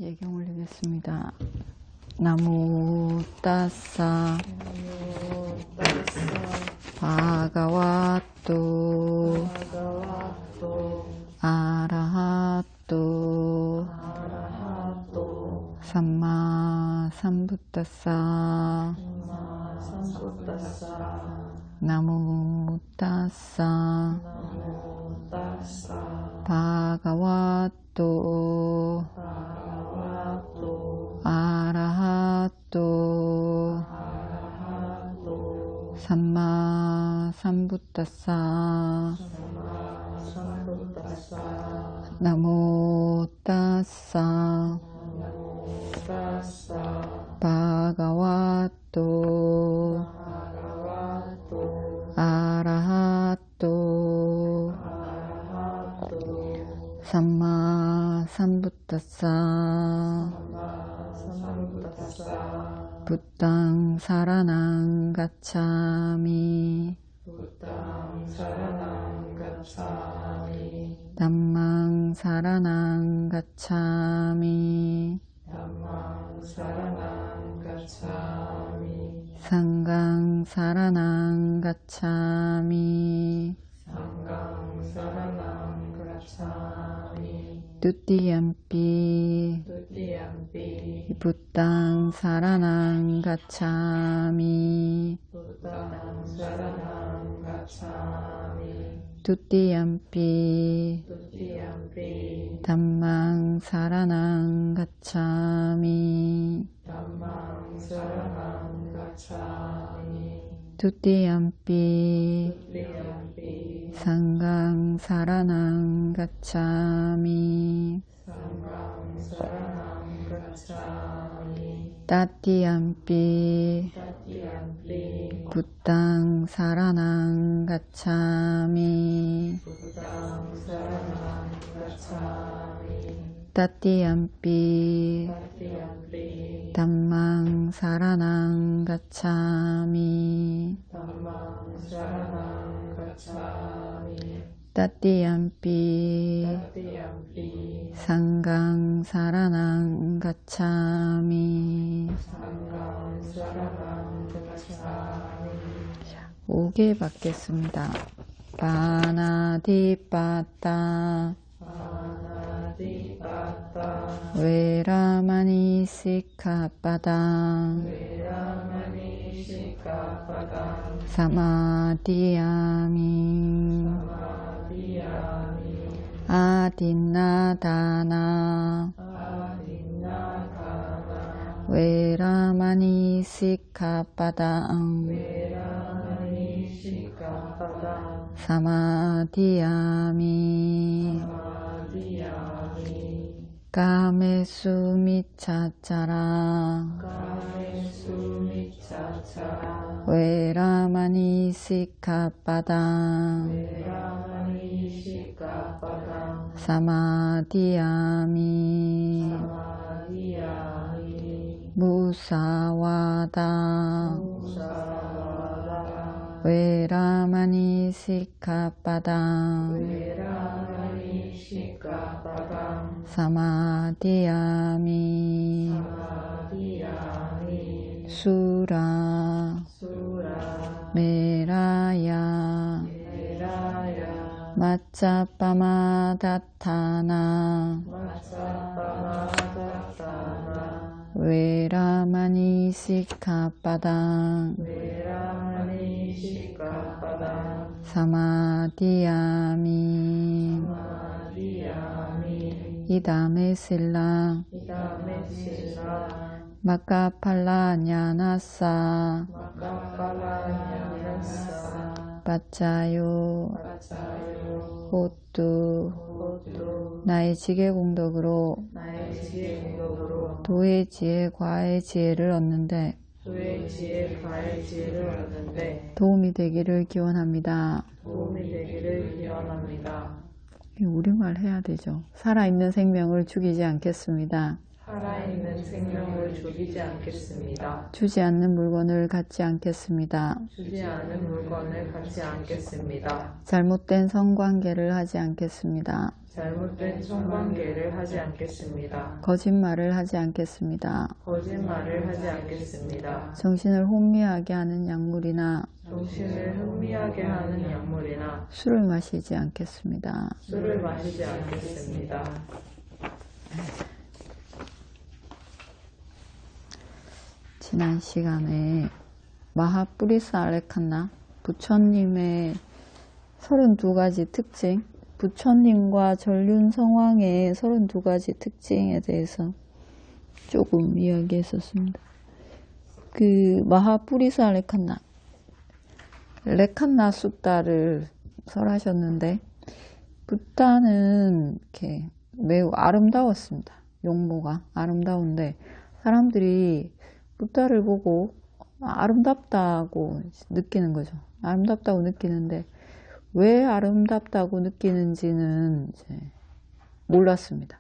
예경 올리겠습니다. 나무 따싸 바가와또 아라하또 삼마 삼부따싸 나무 따싸 바가와또 아라하또 삼마 삼부따싸 나모 따싸 바가와또 아라하또 삼마 삼부따싸 부땅 사라낭 가차미 담망 사라낭 가차미 상강 사라낭 가차미 두띠얌피 부땅 사라낭 가차미 두띠얌피 담망 사라낭 가차미 두띠얌피 상강 사라낭 가차미 따띠얌피 부땅 사라낭 가차미 따띠얌피 담망 사라낭 가차미 따띠얌피 상강 사라낭 가차미 5개 받겠습니다. 바나디빠따 웨라마니 시카빠당 사마디야미 아딘나다나 웨라마니 시카빠당 사마디야미 까메수미차차라 웨라마니 시카빠당 사마디야미 무사와다 웨라마니 시카빠당 사마디야미 수라 메라야 마짜빠마다타나 웨라마니 시카빠당 사마디야미 이다메실라 마카팔라냐나사 바짜요 호뚜 나의 지계공덕으로 도의 지혜, 과의 지혜를 얻는데 도움이 되기를 기원합니다. 우리말 해야 되죠. 살아있는 생명을 죽이지 않겠습니다. 살아있는 생명을 죽이지 않겠습니다. 주지 않는 물건을 갖지 않겠습니다. 주지 않은 물건을 갖지 않겠습니다. 잘못된 성관계를 하지 않겠습니다. 잘못된 성관계를 하지 않겠습니다. 거짓말을 하지 않겠습니다. 거짓말을 하지 않겠습니다. 정신을 혼미하게 하는 약물이나 정신을 흥미하게 하는 약물이나 술을 마시지 않겠습니다. 술을 마시지 않겠습니다. 지난 시간에 마하뿌리사 알레칸나 부처님의 32가지 특징, 부처님과 전륜성왕의 32가지 특징에 대해서 조금 이야기했었습니다. 그 마하뿌리사 알레칸나, 레칸나 숫다를 설하셨는데 부타는 이렇게 매우 아름다웠습니다. 용모가 아름다운데 사람들이 부타를 보고 아름답다고 느끼는 거죠. 아름답다고 느끼는데 왜 아름답다고 느끼는지는 이제 몰랐습니다.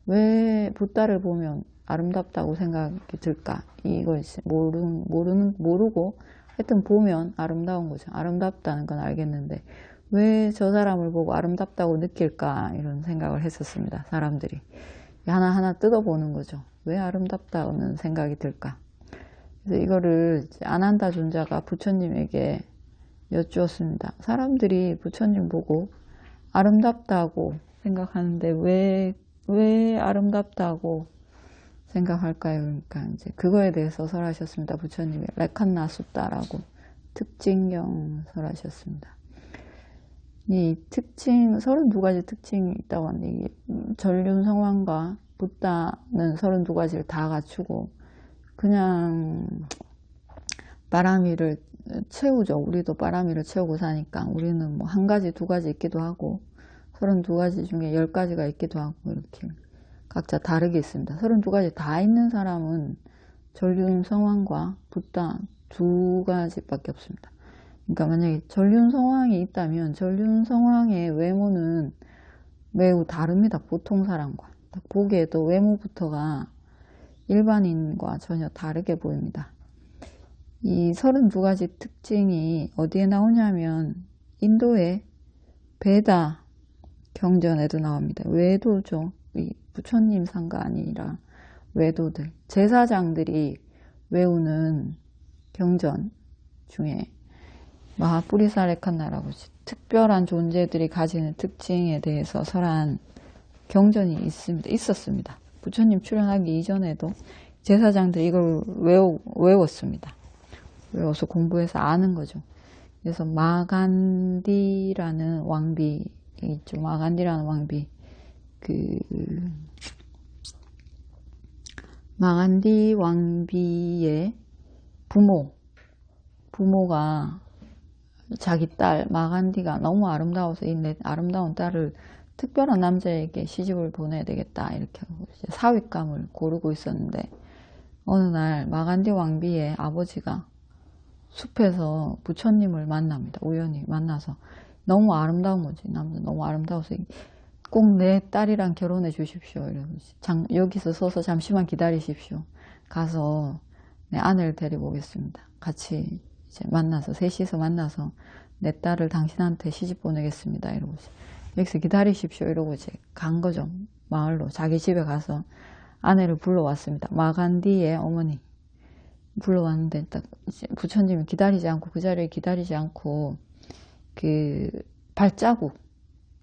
왜 부타를 보면 아름답다고 생각이 들까? 이걸 모르고 하여튼 보면 아름다운 거죠. 아름답다는 건 알겠는데 왜 저 사람을 보고 아름답다고 느낄까? 이런 생각을 했었습니다. 사람들이 하나하나 뜯어보는 거죠. 왜 아름답다는 생각이 들까? 그래서 이거를 아난다 존자가 부처님에게 여쭈었습니다. 사람들이 부처님 보고 아름답다고 생각하는데 왜 아름답다고 생각할까요? 그러니까 이제 그거에 대해서 설하셨습니다. 부처님이 레칸나 숫다라고 특징경 설하셨습니다. 이 특징, 32가지 특징이 있다고 하는데 전륜성왕과 부타는 32가지를 다 갖추고 그냥 바람이를 채우죠. 우리도 바람이를 채우고 사니까 우리는 뭐 한 가지, 두 가지 있기도 하고 32가지 중에 10가지가 있기도 하고 이렇게 각자 다르게 있습니다. 32가지 다 있는 사람은 전륜성왕과 부타 2가지밖에 없습니다. 그러니까 만약에 전륜성왕이 있다면 전륜성왕의 외모는 매우 다릅니다. 보통 사람과. 딱 보기에도 외모부터가 일반인과 전혀 다르게 보입니다. 이 32가지 특징이 어디에 나오냐면 인도의 베다 경전에도 나옵니다. 외도죠. 이 부처님 상가 아니라 외도들, 제사장들이 외우는 경전 중에 마하뿌리사레칸나라고 특별한 존재들이 가지는 특징에 대해서 설한 경전이 있었습니다. 부처님 출연하기 이전에도 제사장들이 이걸 외웠습니다. 외워서 공부해서 아는 거죠. 그래서 마간디라는 왕비 있죠. 마간디라는 왕비. 마간디 왕비의 부모가 자기 딸 마간디가 너무 아름다워서 이 아름다운 딸을 특별한 남자에게 시집을 보내야 되겠다 이렇게 사윗감을 고르고 있었는데 어느 날 마간디 왕비의 아버지가 숲에서 부처님을 만납니다. 우연히 만나서 너무 아름다운 거지. 남자 너무 아름다워서 꼭 내 딸이랑 결혼해 주십시오. 이러면서 여기서 서서 잠시만 기다리십시오. 가서 내 아내를 데리고 오겠습니다. 같이 이제 만나서 셋이서 만나서 내 딸을 당신한테 시집 보내겠습니다. 이러고 여기서 기다리십시오. 이러고 이제 간 거죠. 마을로 자기 집에 가서 아내를 불러왔습니다. 마간디의 어머니 불러왔는데 딱 이제 부처님이 기다리지 않고 그 자리에 기다리지 않고 그 발자국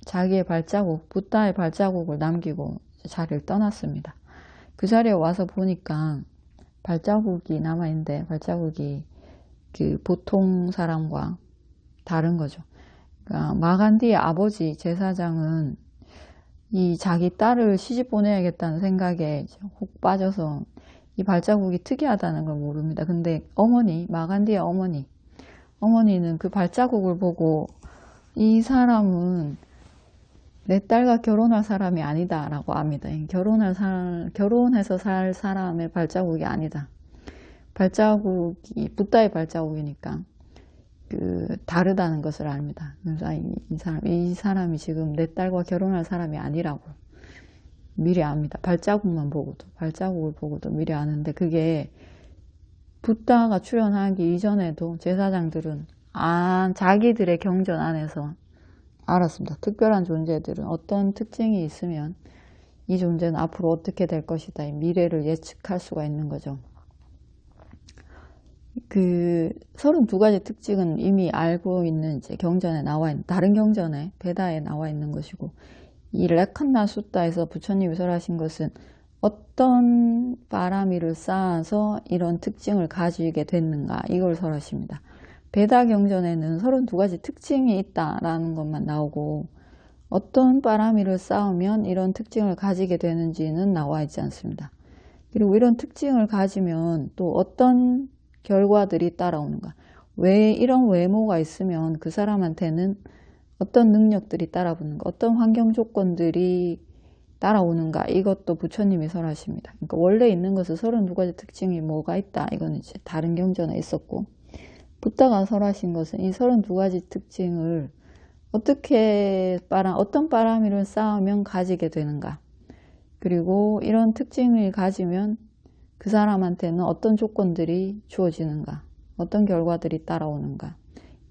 자기의 발자국 부타의 발자국을 남기고 자리를 떠났습니다. 그 자리에 와서 보니까 발자국이 남아있는데 발자국이 그 보통 사람과 다른 거죠. 그러니까 마간디의 아버지 제사장은 이 자기 딸을 시집 보내야겠다는 생각에 혹 빠져서 이 발자국이 특이하다는 걸 모릅니다. 근데 마간디의 어머니는 그 발자국을 보고 이 사람은 내 딸과 결혼할 사람이 아니다 라고 압니다. 결혼해서 살 사람의 발자국이 아니다. 발자국이 부타의 발자국이니까 다르다는 것을 압니다. 그래서 이 사람이 지금 내 딸과 결혼할 사람이 아니라고 미리 압니다. 발자국을 보고도 미리 아는데, 그게 붓다가 출현하기 이전에도 제사장들은 자기들의 경전 안에서 알았습니다. 특별한 존재들은 어떤 특징이 있으면 이 존재는 앞으로 어떻게 될 것이다. 이 미래를 예측할 수가 있는 거죠. 그 32가지 특징은 이미 알고 있는 이제 경전에 나와 있는, 다른 경전에 베다에 나와 있는 것이고, 이 레칸나 수타에서 부처님이 설하신 것은 어떤 바라미를 쌓아서 이런 특징을 가지게 됐는가, 이걸 설하십니다. 베다 경전에는 32가지 특징이 있다라는 것만 나오고, 어떤 바라미를 쌓으면 이런 특징을 가지게 되는지는 나와 있지 않습니다. 그리고 이런 특징을 가지면 또 어떤 결과들이 따라오는가, 왜 이런 외모가 있으면 그 사람한테는 어떤 능력들이 따라붙는가, 어떤 환경 조건들이 따라오는가, 이것도 부처님이 설하십니다. 그러니까 원래 있는 것은 32가지 특징이 뭐가 있다, 이거는 이제 다른 경전에 있었고, 붓다가 설하신 것은 이 32가지 특징을 어떤 바라미를 쌓으면 가지게 되는가, 그리고 이런 특징을 가지면 그 사람한테는 어떤 조건들이 주어지는가, 어떤 결과들이 따라오는가,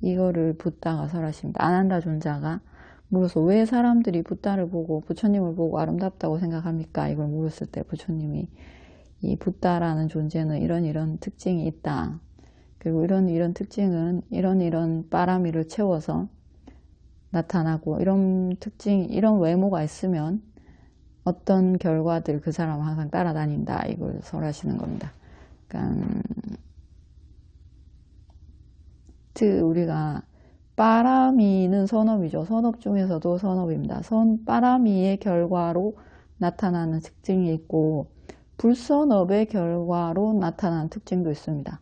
이거를 붓다가 설하십니다. 아난다 존자가 물어서 왜 사람들이 붓다를 보고 부처님을 보고 아름답다고 생각합니까? 이걸 물었을 때 부처님이 이 붓다라는 존재는 이런 특징이 있다. 그리고 이런 특징은 이런 바라미를 채워서 나타나고, 이런 외모가 있으면 어떤 결과들 그 사람은 항상 따라다닌다. 이걸 설하시는 겁니다. 그러니까 우리가 빠라미는 선업이죠. 선업 중에서도 선업입니다. 빠라미의 결과로 나타나는 특징이 있고, 불선업의 결과로 나타나는 특징도 있습니다.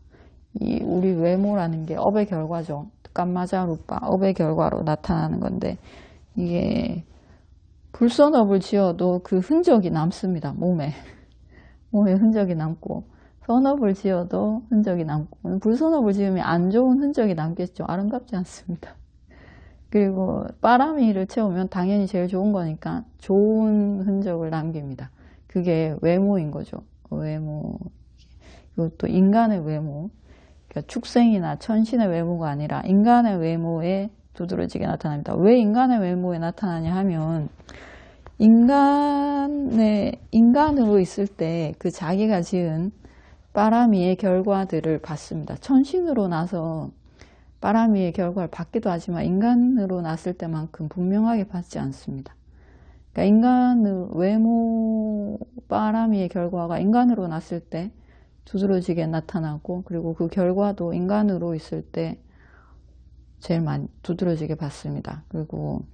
우리 외모라는 게 업의 결과죠. 깜마자루빠, 업의 결과로 나타나는 건데, 이게 불선업을 지어도 그 흔적이 남습니다. 몸에 흔적이 남고, 선업을 지어도 흔적이 남고, 불선업을 지으면 안 좋은 흔적이 남겠죠. 아름답지 않습니다. 그리고 빠라미를 채우면 당연히 제일 좋은 거니까 좋은 흔적을 남깁니다. 그게 외모인 거죠. 외모. 이것도 인간의 외모, 그러니까 축생이나 천신의 외모가 아니라 인간의 외모에 두드러지게 나타납니다. 왜 인간의 외모에 나타나냐 하면, 인간으로 있을 때 그 자기가 지은 빠라미의 결과들을 받습니다. 천신으로 나서 빠라미의 결과를 받기도 하지만 인간으로 났을 때만큼 분명하게 받지 않습니다. 그러니까 인간의 외모 빠라미의 결과가 인간으로 났을 때 두드러지게 나타나고, 그리고 그 결과도 인간으로 있을 때 제일 많이 두드러지게 받습니다. 그리고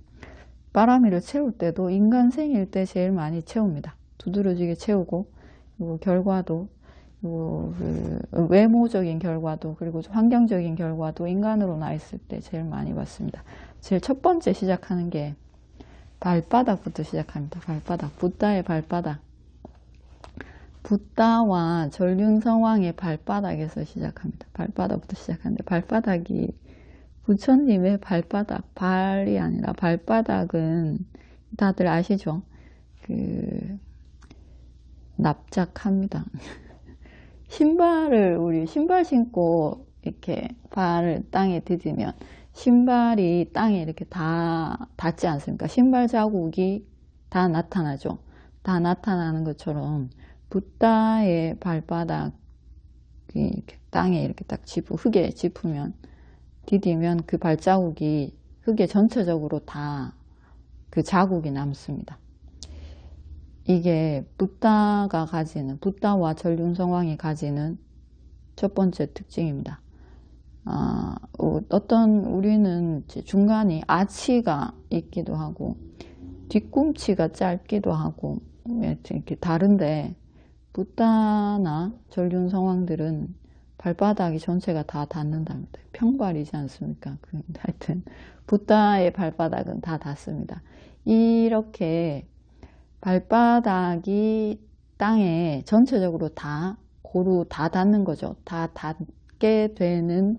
빠라미를 채울 때도 인간생일 때 제일 많이 채웁니다. 두드러지게 채우고, 그리고 결과도, 외모적인 결과도, 그리고 환경적인 결과도 인간으로 나 있을 때 제일 많이 받습니다. 제일 첫 번째 시작하는 게 발바닥부터 시작합니다. 발바닥, 붓다의 발바닥. 붓다와 전륜성왕의 발바닥에서 시작합니다. 발바닥부터 시작하는데, 발바닥이 부처님의 발바닥, 발이 아니라 발바닥은 다들 아시죠? 납작합니다. 우리 신발 신고 이렇게 발을 땅에 디디면 신발이 땅에 이렇게 다 닿지 않습니까? 신발 자국이 다 나타나죠. 다 나타나는 것처럼 붓다의 발바닥이 이렇게 땅에 이렇게 딱 흙에 짚으면, 디디면 그 발자국이 흙에 전체적으로 다 그 자국이 남습니다. 이게 붓다와 전륜성왕이 가지는 첫 번째 특징입니다. 우리는 중간이 아치가 있기도 하고 뒤꿈치가 짧기도 하고 이렇게 다른데, 붓다나 전륜성왕들은 발바닥이 전체가 다 닿는답니다. 평발이지 않습니까? 하여튼 붓다의 발바닥은 다 닿습니다. 이렇게 발바닥이 땅에 전체적으로 고루 다 닿는 거죠. 다 닿게 되는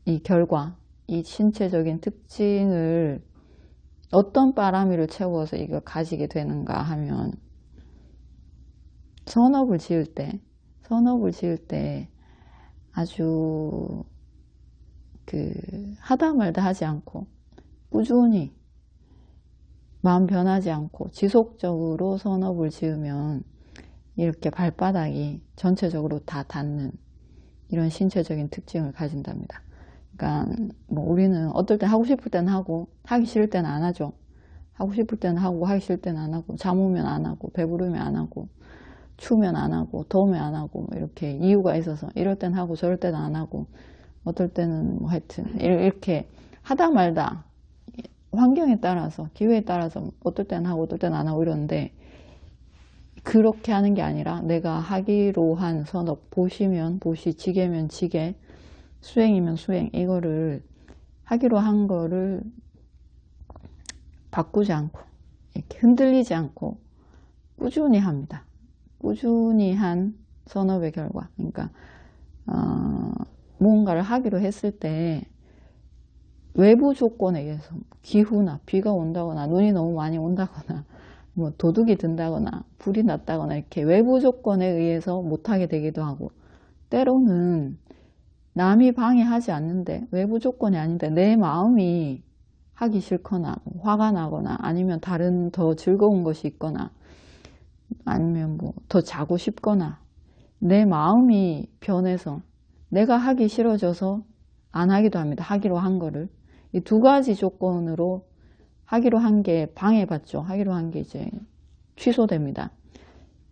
이 결과, 이 신체적인 특징을 어떤 빠람이를 채워서 이걸 가지게 되는가 하면 선업을 지을 때 아주 하다 말다 하지 않고 꾸준히 마음 변하지 않고 지속적으로 선업을 지으면 이렇게 발바닥이 전체적으로 다 닿는 이런 신체적인 특징을 가진답니다. 그러니까 뭐 우리는 어떨 때 하고 싶을 때는 하고 하기 싫을 때는 안 하죠. 하고 싶을 때는 하고 하기 싫을 때는 안 하고 잠 오면 안 하고 배부르면 안 하고 추우면 안 하고 더우면 안 하고 뭐 이렇게 이유가 있어서 이럴 때는 하고 저럴 때는 안 하고 어떨 때는 뭐 하여튼 이렇게 하다 말다 환경에 따라서 기회에 따라서 어떨 때는 하고 어떨 때는 안 하고 이러는데 그렇게 하는 게 아니라 내가 하기로 한 선업 보시면 보시 지게면 지게 수행이면 수행 이거를 하기로 한 거를 바꾸지 않고 이렇게 흔들리지 않고 꾸준히 합니다. 꾸준히 한 선업의 결과 그러니까 무언가를 하기로 했을 때 외부 조건에 의해서 기후나 비가 온다거나 눈이 너무 많이 온다거나 뭐 도둑이 든다거나 불이 났다거나 이렇게 외부 조건에 의해서 못하게 되기도 하고 때로는 남이 방해하지 않는데 외부 조건이 아닌데 내 마음이 하기 싫거나 화가 나거나 아니면 다른 더 즐거운 것이 있거나 아니면 뭐 더 자고 싶거나 내 마음이 변해서 내가 하기 싫어져서 안 하기도 합니다. 하기로 한 거를 이 두 가지 조건으로 하기로 한 게 방해받죠. 하기로 한 게 이제 취소됩니다.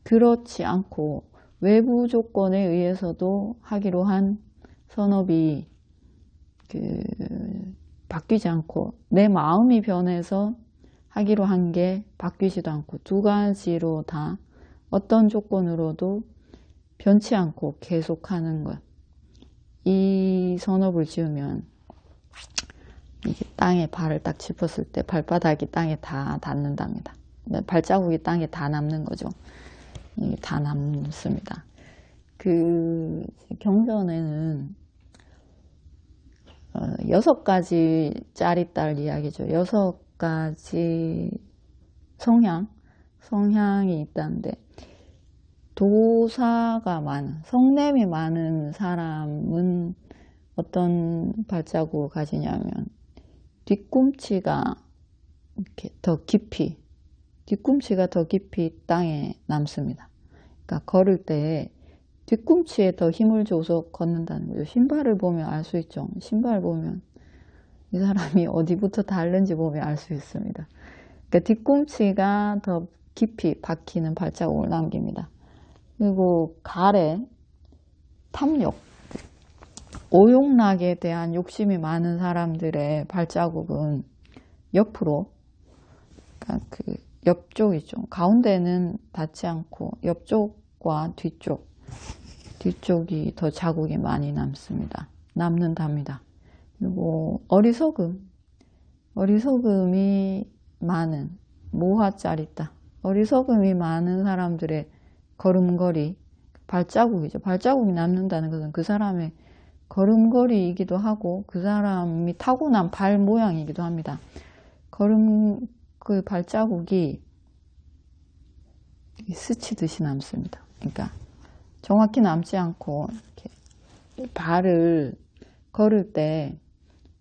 그렇지 않고 외부 조건에 의해서도 하기로 한 선업이 바뀌지 않고 내 마음이 변해서 하기로 한 게 바뀌지도 않고 두 가지로 다 어떤 조건으로도 변치 않고 계속하는 것. 이 선업을 지으면 이게 땅에 발을 딱 짚었을 때 발바닥이 땅에 다 닿는답니다. 발자국이 땅에 다 남는 거죠. 다 남습니다. 경전에는 6가지 딸 이야기죠. 6가지 성향이 있다는데 도사가 많은, 성냄이 많은 사람은 어떤 발자국을 가지냐면 뒤꿈치가 이렇게 뒤꿈치가 더 깊이 땅에 남습니다. 그러니까 걸을 때 뒤꿈치에 더 힘을 줘서 걷는다는 거죠. 신발을 보면 알 수 있죠. 신발 보면 이 사람이 어디부터 닳는지 보면 알 수 있습니다. 그러니까 뒤꿈치가 더 깊이 박히는 발자국을 남깁니다. 그리고 가래, 탐욕, 오욕락에 대한 욕심이 많은 사람들의 발자국은 옆으로, 그러니까 옆쪽이죠. 가운데는 닿지 않고 옆쪽과 뒤쪽이 더 자국이 많이 남는답니다. 그리고 어리석음이 많은 모하짜리다. 어리석음이 많은 사람들의 걸음걸이, 발자국이죠. 발자국이 남는다는 것은 그 사람의 걸음걸이이기도 하고 그 사람이 타고난 발 모양이기도 합니다. 그 발자국이 스치듯이 남습니다. 그러니까 정확히 남지 않고 이렇게 발을 걸을 때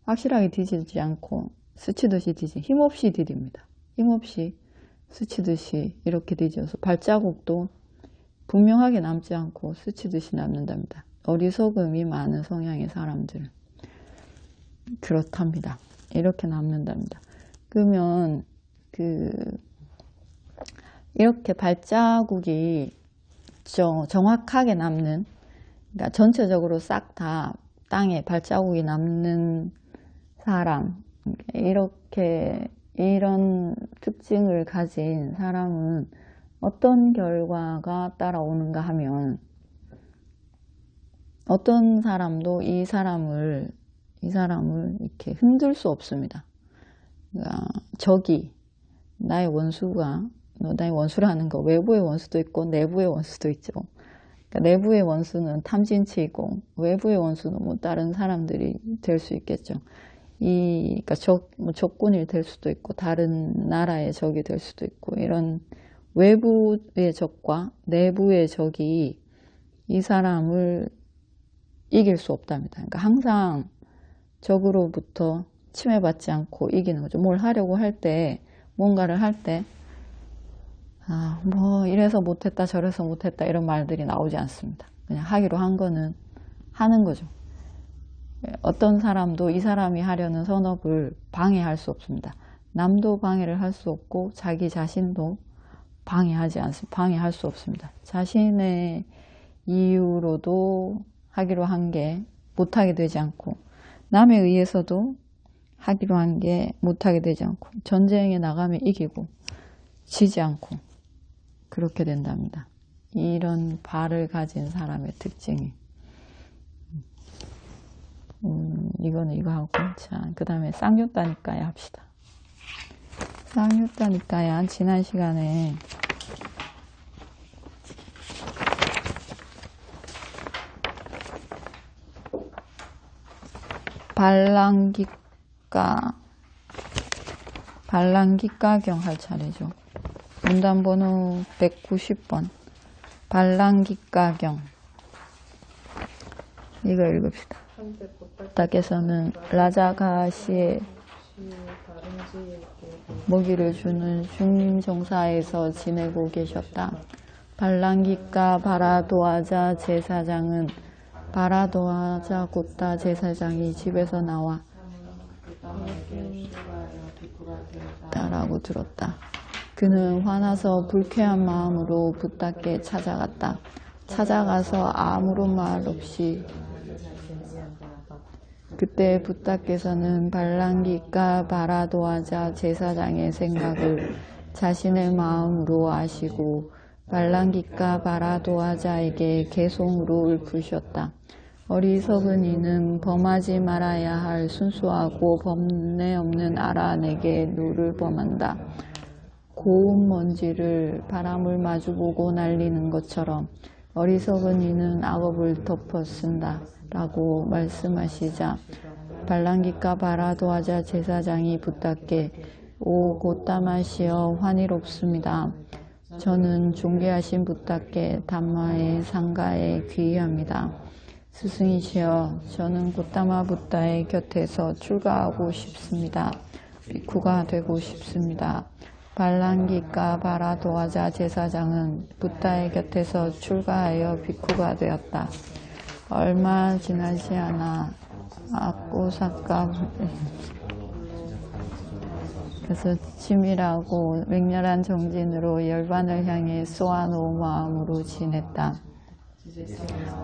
확실하게 디디지 않고 스치듯이 힘없이 디딥니다. 힘없이 스치듯이 이렇게 디뎌서 발자국도 분명하게 남지 않고 스치듯이 남는답니다. 어리석음이 많은 성향의 사람들 그렇답니다. 이렇게 남는답니다. 그러면 이렇게 발자국이 정확하게 남는, 그러니까 전체적으로 싹 다 땅에 발자국이 남는 사람, 이런 특징을 가진 사람은 어떤 결과가 따라오는가 하면 어떤 사람도 이 사람을 이렇게 흔들 수 없습니다. 그러니까 나의 원수라는 거 외부의 원수도 있고 내부의 원수도 있죠. 그러니까 내부의 원수는 탐진치이고 외부의 원수는 뭐 다른 사람들이 될 수 있겠죠. 그러니까 뭐 적군이 될 수도 있고 다른 나라의 적이 될 수도 있고 이런 외부의 적과 내부의 적이 이 사람을 이길 수 없답니다. 그러니까 항상 적으로부터 침해받지 않고 이기는 거죠. 뭘 하려고 할 때, 뭔가를 할 때, 뭐 이래서 못했다 저래서 못했다 이런 말들이 나오지 않습니다. 그냥 하기로 한 거는 하는 거죠. 어떤 사람도 이 사람이 하려는 선업을 방해할 수 없습니다. 남도 방해를 할 수 없고 자기 자신도 방해할 수 없습니다. 자신의 이유로도 하기로 한 게 못하게 되지 않고 남에 의해서도 하기로 한 게 못하게 되지 않고 전쟁에 나가면 이기고 지지 않고 그렇게 된답니다. 이런 발을 가진 사람의 특징이 이거는 이거 하고 자 그 다음에 쌍유따니까야 합시다. 쌍유따니까야 지난 시간에 발랑기가경 할 차례죠. 문단번호 190번 발랑기가경 이거 읽읍시다. 부탁께서는 라자가시의 먹이를 주는 중림정사에서 지내고 계셨다. 발랑기가 바라도아자 제사장은 바라도아자 곶다 제사장이 집에서 나와 라고 들었다. 그는 화나서 불쾌한 마음으로 붓다께 찾아갔다. 찾아가서 아무런 말 없이 그때 붓다께서는 발랑기가 바라도아자 제사장의 생각을 자신의 마음으로 아시고 발랑기가 바라도아자에게 개송으로 읊으셨다. 어리석은 이는 범하지 말아야 할 순수하고 범례 없는 아란에게 누를 범한다. 고운 먼지를 바람을 마주보고 날리는 것처럼 어리석은 이는 악업을 덮어 쓴다 라고 말씀하시자 발랑기가 바라도아자 제사장이 붓다께 오 곶다마시여 환희롭습니다. 저는 존귀하신 붓다께 담마의 상가에 귀의합니다. 스승이시여 저는 곶다마 붓다의 곁에서 출가하고 싶습니다. 비쿠가 되고 싶습니다. 발랑기가 바라도아자 제사장은 붓다의 곁에서 출가하여 비쿠가 되었다. 얼마 지나지 않아 아꼬사카 그래서 치밀하고 맹렬한 정진으로 열반을 향해 쏘아놓은 마음으로 지냈다.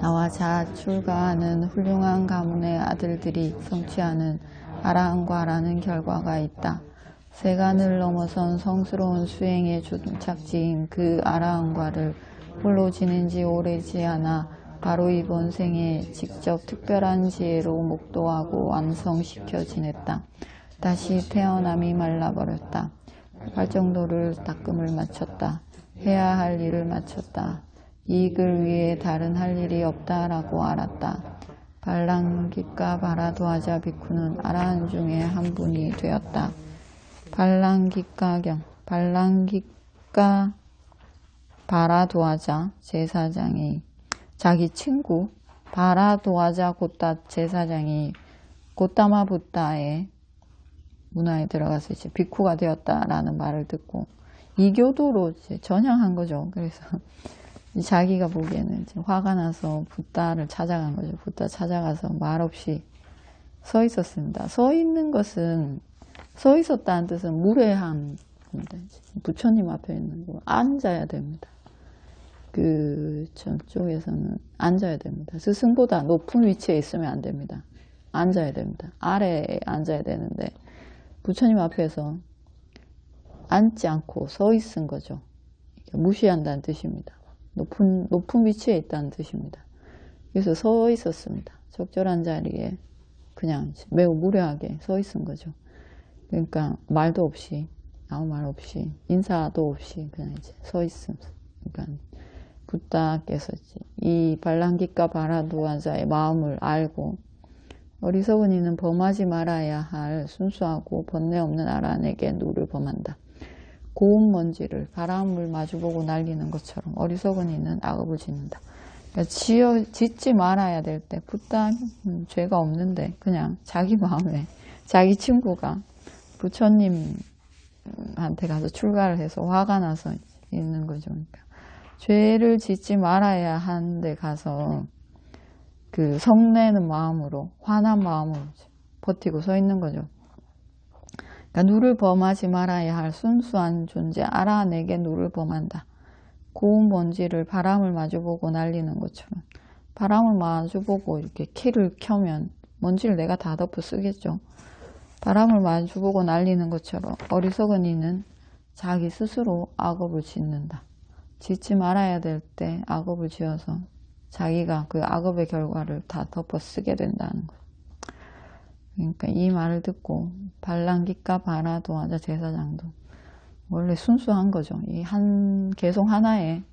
나와 자출가하는 훌륭한 가문의 아들들이 성취하는 아라한과라는 결과가 있다. 세간을 넘어선 성스러운 수행의 종착지인 그 아라한과를 홀로 지낸 지 오래지 않아 바로 이번 생에 직접 특별한 지혜로 목도하고 완성시켜 지냈다. 다시 태어남이 말라버렸다. 활정도를 닦음을 마쳤다. 해야 할 일을 마쳤다. 이익을 위해 다른 할 일이 없다라고 알았다. 발랑기가 바라도아자 비쿠는 아라한 중에 한 분이 되었다. 발랑기가경 발랑기가 바라도아자 제사장이 자기 친구 바라도아자 곶다 제사장이 곶다마 붓다의 문화에 들어가서 이제 비쿠가 되었다라는 말을 듣고 이교도로 이제 전향한 거죠. 그래서 자기가 보기에는 이제 화가 나서 붓다를 찾아간 거죠. 붓다 찾아가서 말없이 서 있었습니다. 서 있는 것은 서 있었다는 뜻은 무례한 겁니다. 부처님 앞에 있는 거 앉아야 됩니다. 저쪽에서는 앉아야 됩니다. 스승보다 높은 위치에 있으면 안 됩니다. 앉아야 됩니다. 아래에 앉아야 되는데 부처님 앞에서 앉지 않고 서 있은 거죠. 무시한다는 뜻입니다. 높은 위치에 있다는 뜻입니다. 그래서 서 있었습니다. 적절한 자리에 그냥 매우 무례하게 서 있은 거죠. 그러니까 말도 없이 아무 말 없이 인사도 없이 그냥 이제 서 있습니다. 그러니까 붓다께서 이 발랑기가 바라도아자의 마음을 알고 어리석은 이는 범하지 말아야 할 순수하고 번뇌 없는 아란에게 누를 범한다. 고운 먼지를 바람을 마주보고 날리는 것처럼 어리석은 이는 악업을 짓는다. 그러니까 짓지 말아야 될 때 부담 죄가 없는데 그냥 자기 마음에 자기 친구가 부처님한테 가서 출가를 해서 화가 나서 있는 거죠. 그러니까 죄를 짓지 말아야 하는데 가서 그 성내는 마음으로 화난 마음으로 버티고 서 있는 거죠. 그러니까 누를 범하지 말아야 할 순수한 존재 아란에게 누를 범한다. 고운 먼지를 바람을 마주보고 날리는 것처럼 바람을 마주보고 이렇게 키를 켜면 먼지를 내가 다 덮어 쓰겠죠. 바람을 마주보고 날리는 것처럼 어리석은 이는 자기 스스로 악업을 짓는다. 짓지 말아야 될 때 악업을 지어서 자기가 그 악업의 결과를 다 덮어 쓰게 된다는 거예요. 그러니까 이 말을 듣고 발랑기과 바라도하자 제사장도 원래 순수한 거죠. 이 한 개송 하나에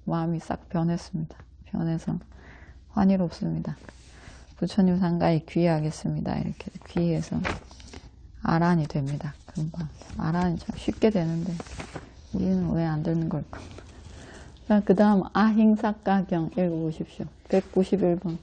마음이 싹 변했습니다. 변해서 환희롭습니다. 부처님 상가에 귀의하겠습니다. 이렇게 귀의해서 아란이 됩니다. 금방 아란이 참 쉽게 되는데 우리는 왜 안 되는 걸까? 그 다음 아행사가경 읽어보십시오. 191번.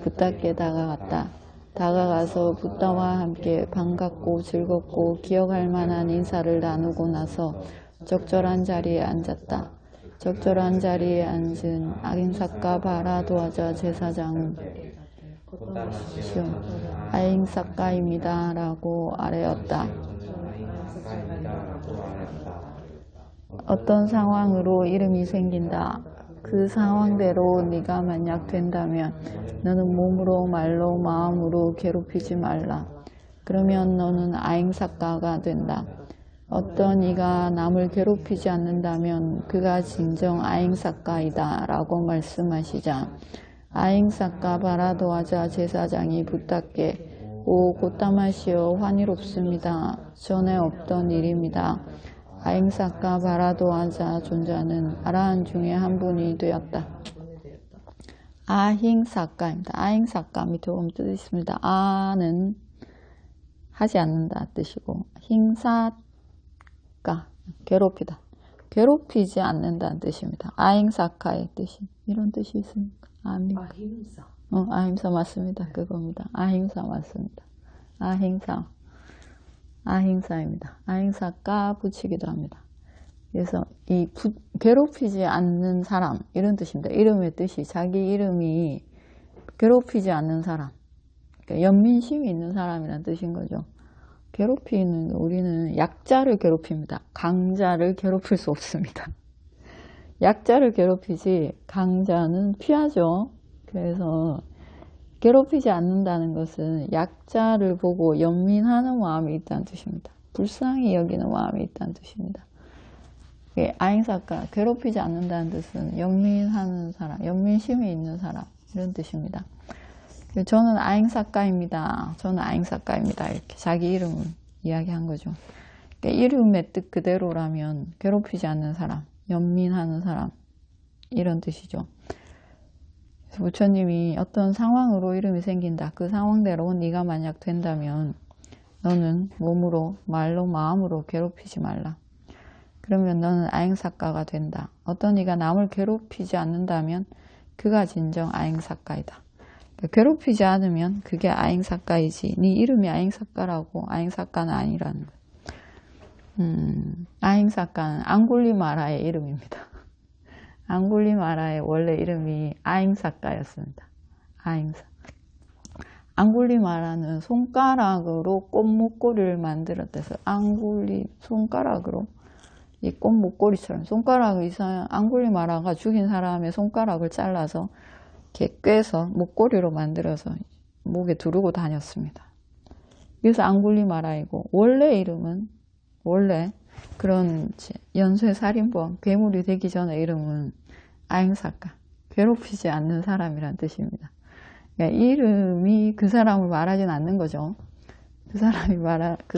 붓다께 다가갔다. 다가가서 붓다와 함께 반갑고 즐겁고 기억할 만한 인사를 나누고 나서 적절한 자리에 앉았다. 적절한 자리에 앉은 아행사가 바라도하자 제사장은 아행사가입니다 라고 아뢰었다. 어떤 상황으로 이름이 생긴다. 그 상황대로 네가 만약 된다면 너는 몸으로 말로 마음으로 괴롭히지 말라. 그러면 너는 아행사가가 된다. 어떤 이가 남을 괴롭히지 않는다면 그가 진정 아행사가이다 라고 말씀하시자 아행사가 바라도하자 제사장이 붓다께 오 고따마시오 환희롭습니다. 전에 없던 일입니다. 아행사가 바라도하자 존자는 아라한 중에 한 분이 되었다. 아행사가입니다. 아행사가 밑에 보면 뜻이 있습니다. 아는 하지 않는다 뜻이고 행사가 괴롭히다. 괴롭히지 않는다는 뜻입니다. 아행사카의 뜻이 이런 뜻이 있습니까? 아닙니까? 아힘사. 아힘사 맞습니다. 그겁니다. 아힘사 맞습니다. 아행사. 아행사입니다. 아행사가 붙이기도 합니다. 그래서 이 괴롭히지 않는 사람 이런 뜻입니다. 이름의 뜻이 자기 이름이 괴롭히지 않는 사람, 그러니까 연민심이 있는 사람이라는 뜻인 거죠. 괴롭히는 우리는 약자를 괴롭힙니다. 강자를 괴롭힐 수 없습니다. 약자를 괴롭히지 강자는 피하죠. 그래서 괴롭히지 않는다는 것은 약자를 보고 연민하는 마음이 있다는 뜻입니다. 불쌍히 여기는 마음이 있다는 뜻입니다. 아행사가 괴롭히지 않는다는 뜻은 연민하는 사람, 연민심이 있는 사람 이런 뜻입니다. 저는 아행사가입니다. 저는 아행사가입니다. 이렇게 자기 이름을 이야기한 거죠. 그러니까 이름의 뜻 그대로라면 괴롭히지 않는 사람, 연민하는 사람 이런 뜻이죠. 부처님이 어떤 상황으로 이름이 생긴다. 그 상황대로 네가 만약 된다면 너는 몸으로, 말로, 마음으로 괴롭히지 말라. 그러면 너는 아행사가가 된다. 어떤 이가 남을 괴롭히지 않는다면 그가 진정 아행사가이다. 괴롭히지 않으면 그게 아행사가이지. 네 이름이 아행사가라고 아행사가는 아니라는 거예요. 아행사가는 앙굴리마라의 이름입니다. 앙굴리마라의 원래 이름이 아행사가였습니다. 아행사. 앙굴리마라는 손가락으로 꽃 목걸이를 만들었대서 손가락으로 이 꽃 목걸이처럼 손가락을 앙굴리마라가 죽인 사람의 손가락을 잘라서 이렇게 꿰서 목걸이로 만들어서 목에 두르고 다녔습니다. 그래서 앙굴리마라이고 원래 이름은 원래 그런 연쇄살인범, 괴물이 되기 전에 이름은 아행사가, 괴롭히지 않는 사람이란 뜻입니다. 그러니까 이름이 그 사람을 말하진 않는 거죠. 그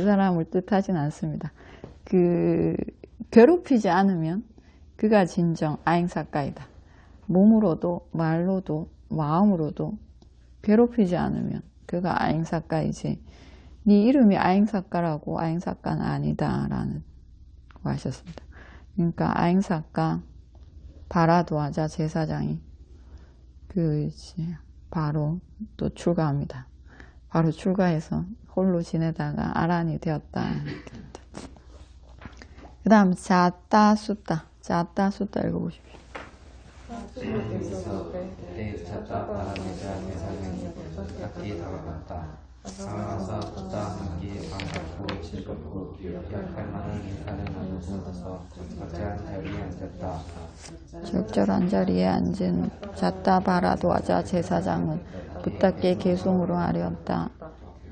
사람을 뜻하진 않습니다. 괴롭히지 않으면 그가 진정 아행사가이다. 몸으로도 말로도 마음으로도 괴롭히지 않으면 그가 아행사과이지 네 이름이 아행사과라고 아행사과는 아니다 라는 거 하셨습니다. 그러니까 아행사과 바라도하자 제사장이 이제 바로 또 출가합니다. 바로 출가해서 홀로 지내다가 아란이 되었다. 그 다음 자따 숫다 읽어보십시오. 주님께서 그때 자타 바라도자 제사장이 부탁이 다가갔다. 다가가서 부다 함께 반갑고 즐겁고 기억할 만한 인사를 나누고서 적절한 자리에 앉았다. 적절한 자리에 앉은 자따 바라도하자 제사장은 부탁께 계송으로 하려었다.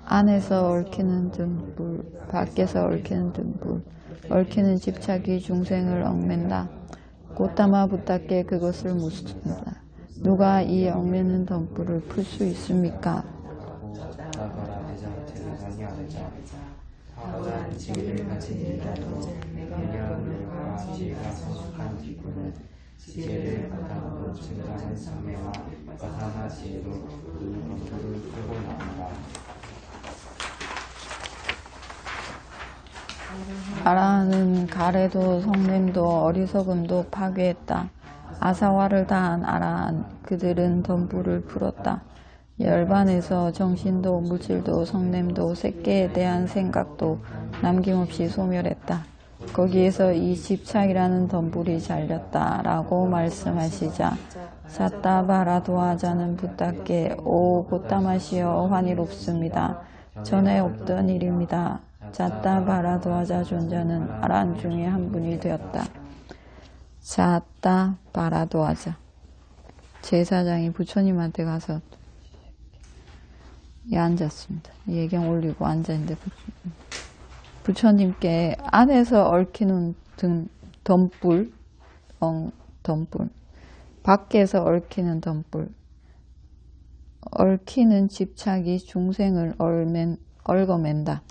안에서 얽히는 등불, 밖에서 얽히는 등불, 얽히는 집착이 중생을 얽맨다. 고타마 부탁께 그것을 묻습니다. 누가 이 얽매는 등불을 풀 수 있습니까? 자타 바라도자 제사장이 아뢰자. 타고난 지혜를 가진 이라도 명령과 지혜가 성숙한 기구는 지혜를 바탕으로 증가하는 상매와 바사나 지혜로 그 검토를 풀고 나간다. 아라는 가래도 성냄도 어리석음도 파괴했다. 아사와를 다한 아라한 그들은 덤불을 풀었다. 열반에서 정신도 물질도 성냄도 색계에 대한 생각도 남김없이 소멸했다. 거기에서 이 집착이라는 덤불이 잘렸다 라고 말씀하시자 자따 바라도하자는 부탁께 오 고타마시여 환희롭습니다. 전에 없던 일입니다. 자따 바라도하자 존자는 아란 중에 한 분이 되었다. 자따 바라도하자 제사장이 부처님한테 가서 앉았습니다. 예경 올리고 앉아있는데 부처님께 안에서 얽히는 덤불, 덤불, 밖에서 얽히는 덤불, 얽히는 집착이 중생을 얽어맨다.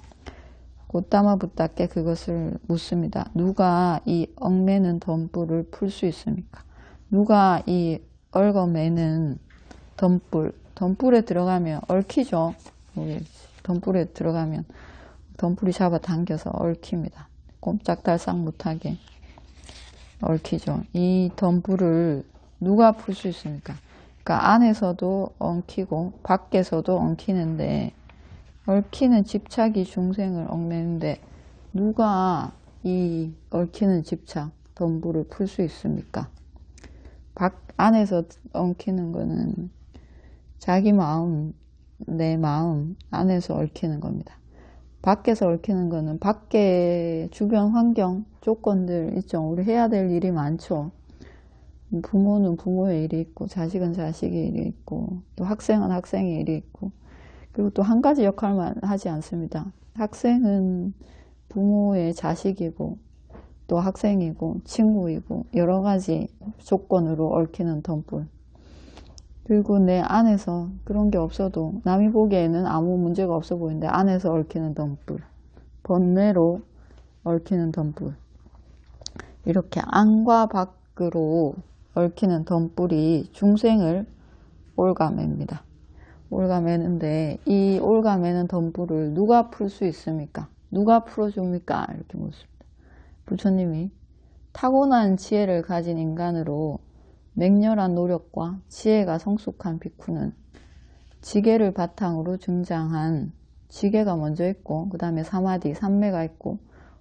고타마 부탁께 그것을 묻습니다. 누가 이 얽매는 덤불을 풀 수 있습니까? 누가 이 얽어매는 덤불에 들어가면 얽히죠. 덤불에 들어가면 덤불이 잡아당겨서 얽힙니다. 꼼짝달싹 못하게 얽히죠. 이 덤불을 누가 풀 수 있습니까? 그러니까 안에서도 엉키고 밖에서도 엉키는데 얽히는 집착이 중생을 얽매는데 누가 이 얽히는 집착 덤불을 풀 수 있습니까? 안에서 엉키는 거는 자기 마음, 내 마음 안에서 얽히는 겁니다. 밖에서 얽히는 거는 밖에 주변 환경, 조건들 있죠. 우리 해야 될 일이 많죠. 부모는 부모의 일이 있고 자식은 자식의 일이 있고 또 학생은 학생의 일이 있고 그리고 또 한 가지 역할만 하지 않습니다. 학생은 부모의 자식이고 또 학생이고 친구이고 여러 가지 조건으로 얽히는 덤불. 그리고 내 안에서 그런 게 없어도 남이 보기에는 아무 문제가 없어 보이는데 안에서 얽히는 덤불. 번뇌로 얽히는 덤불. 이렇게 안과 밖으로 얽히는 덤불이 중생을 올가맵니다. 올가매는데 이 올가매는 덤불을 누가 풀 수 있습니까? 누가 풀어줍니까? 이렇게 묻습니다. 부처님이 타고난 지혜를 가진 인간으로 맹렬한 노력과 지혜가 성숙한 비쿠는 지계를 바탕으로 증장한 지계가 먼저 있고 그 다음에 사마디, 삼매가 있고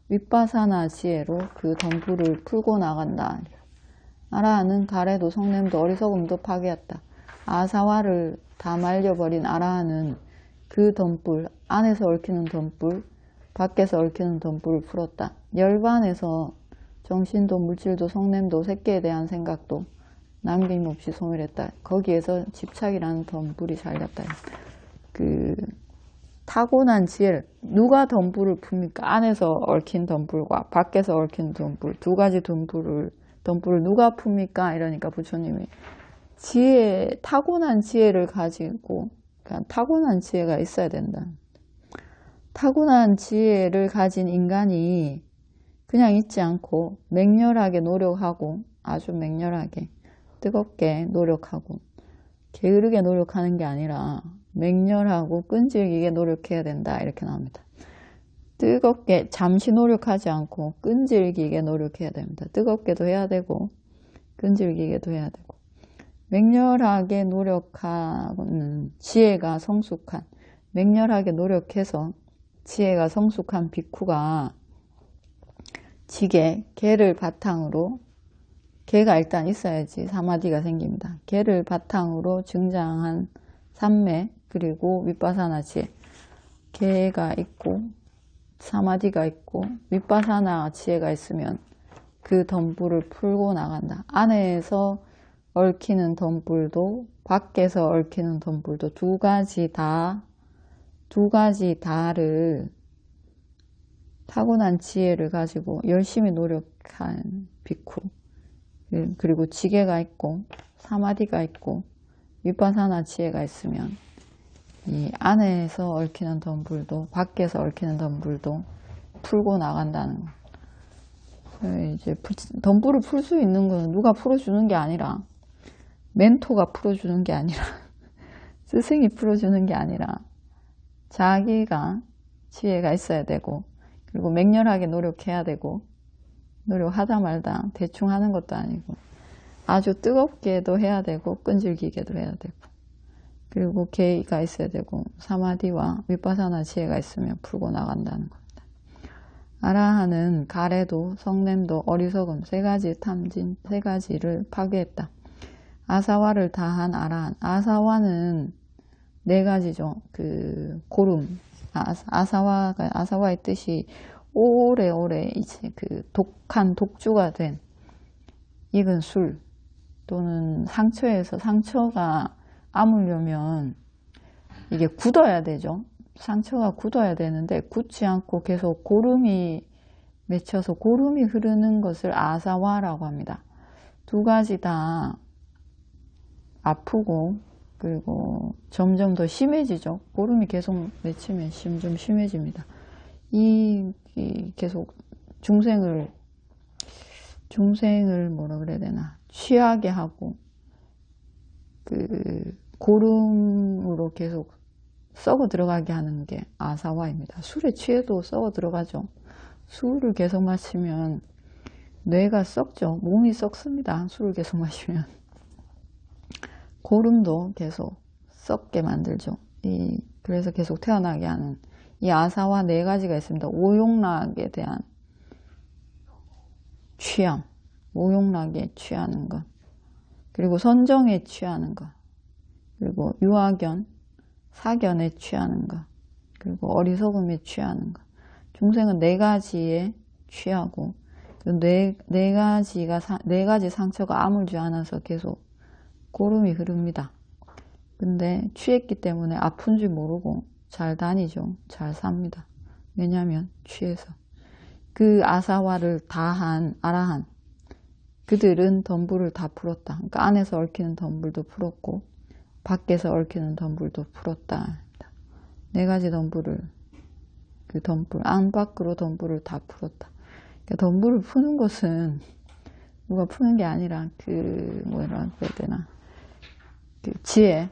윗바사나 지혜로 그 덤불을 풀고 나간다. 아라한은 가래도 성냄도 어리석음도 파괴했다. 아사와를 다 말려버린 아라한은 그 덤불, 안에서 얽히는 덤불, 밖에서 얽히는 덤불을 풀었다. 열반에서 정신도 물질도 성냄도 색계에 대한 생각도 남김없이 소멸했다. 거기에서 집착이라는 덤불이 잘렸다. 타고난 지혜를 누가 덤불을 풉니까? 안에서 얽힌 덤불과 밖에서 얽힌 덤불 두 가지 덤불을 누가 풉니까? 이러니까 부처님이 타고난 지혜를 가지고 그러니까 타고난 지혜가 있어야 된다. 타고난 지혜를 가진 인간이 그냥 있지 않고 맹렬하게 노력하고 아주 맹렬하게 뜨겁게 노력하고 게으르게 노력하는 게 아니라 맹렬하고 끈질기게 노력해야 된다 이렇게 나옵니다. 뜨겁게 잠시 노력하지 않고 끈질기게 노력해야 됩니다. 뜨겁게도 해야 되고 끈질기게도 해야 되고 맹렬하게 노력하는 지혜가 성숙한 맹렬하게 노력해서 지혜가 성숙한 비쿠가 지게, 개를 바탕으로 개가 일단 있어야지 사마디가 생깁니다. 개를 바탕으로 증장한 삼매 그리고 윗바사나 지혜 개가 있고 사마디가 있고 윗바사나 지혜가 있으면 그 덤불을 풀고 나간다. 안에서 얽히는 덤불도 밖에서 얽히는 덤불도 두 가지 다를 타고난 지혜를 가지고 열심히 노력한 비쿠 그리고 지게가 있고 사마디가 있고 윗바사나 지혜가 있으면 이 안에서 얽히는 덤불도 밖에서 얽히는 덤불도 풀고 나간다는 거. 이제 덤불을 풀 수 있는 건 누가 풀어주는 게 아니라 멘토가 풀어주는 게 아니라 스승이 풀어주는 게 아니라 자기가 지혜가 있어야 되고 그리고 맹렬하게 노력해야 되고 노력하다 말다 대충 하는 것도 아니고 아주 뜨겁게도 해야 되고 끈질기게도 해야 되고 그리고 개가 있어야 되고 사마디와 윗바사나 지혜가 있으면 풀고 나간다는 겁니다. 아라한은 가래도 성냄도 어리석음 세 가지를 파괴했다. 아사와를 다한 아라한 아사와는 네 가지죠. 그 고름 아사와의 뜻이 오래오래 이제 그 독한 독주가 된 익은 술 또는 상처가 아물려면 이게 굳어야 되죠. 상처가 굳어야 되는데 굳지 않고 계속 고름이 맺혀서 고름이 흐르는 것을 아사와라고 합니다. 두 가지 다 아프고 그리고 점점 더 심해지죠. 고름이 계속 맺히면 좀 심해집니다. 이 계속 중생을 뭐라 그래야 되나 취하게 하고 그 고름으로 계속 썩어 들어가게 하는 게 아사와입니다. 술에 취해도 썩어 들어가죠. 술을 계속 마시면 뇌가 썩죠. 몸이 썩습니다. 술을 계속 마시면 고름도 계속 썩게 만들죠. 그래서 계속 태어나게 하는 이 아사와 네 가지가 있습니다. 오욕락에 대한 취함, 오욕락에 취하는 것, 그리고 선정에 취하는 것, 그리고 유아견, 사견에 취하는 것, 그리고 어리석음에 취하는 것. 중생은 네 가지에 취하고 네 가지 상처가 아물지 않아서 계속 고름이 흐릅니다. 근데 취했기 때문에 아픈 줄 모르고 잘 다니죠. 잘 삽니다. 왜냐하면 취해서. 그 아사와를 다한 아라한 그들은 덤불을 다 풀었다. 그러니까 안에서 얽히는 덤불도 풀었고 밖에서 얽히는 덤불도 풀었다. 네 가지 덤불을 그 덤불 안 밖으로 덤불을 다 풀었다. 그러니까 덤불을 푸는 것은 누가 푸는 게 아니라 그 뭐라 그래야 되나 그 지혜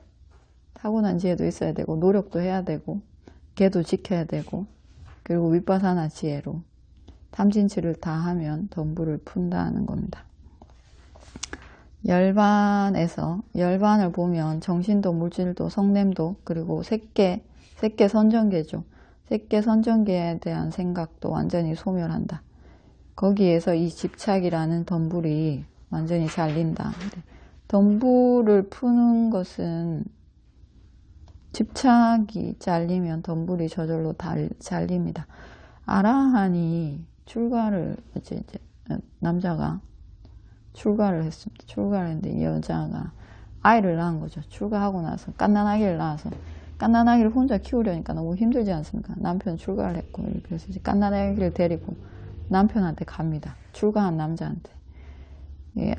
타고난 지혜도 있어야 되고 노력도 해야 되고 개도 지켜야 되고 그리고 윗바사나 지혜로 탐진치를 다 하면 덤불을 푼다는 겁니다. 열반을 보면 정신도 물질도 성냄도 그리고 색계 선정계죠. 색계 선정계에 대한 생각도 완전히 소멸한다. 거기에서 이 집착이라는 덤불이 완전히 잘린다. 덤불을 푸는 것은 집착이 잘리면 덤불이 저절로 잘립니다. 아라한이 남자가 출가를 했습니다. 출가를 했는데 이 여자가 아이를 낳은 거죠. 출가하고 나서 갓난아기를 낳아서 갓난아기를 혼자 키우려니까 너무 힘들지 않습니까? 남편 출가를 했고 그래서 이제 갓난아기를 데리고 남편한테 갑니다. 출가한 남자한테.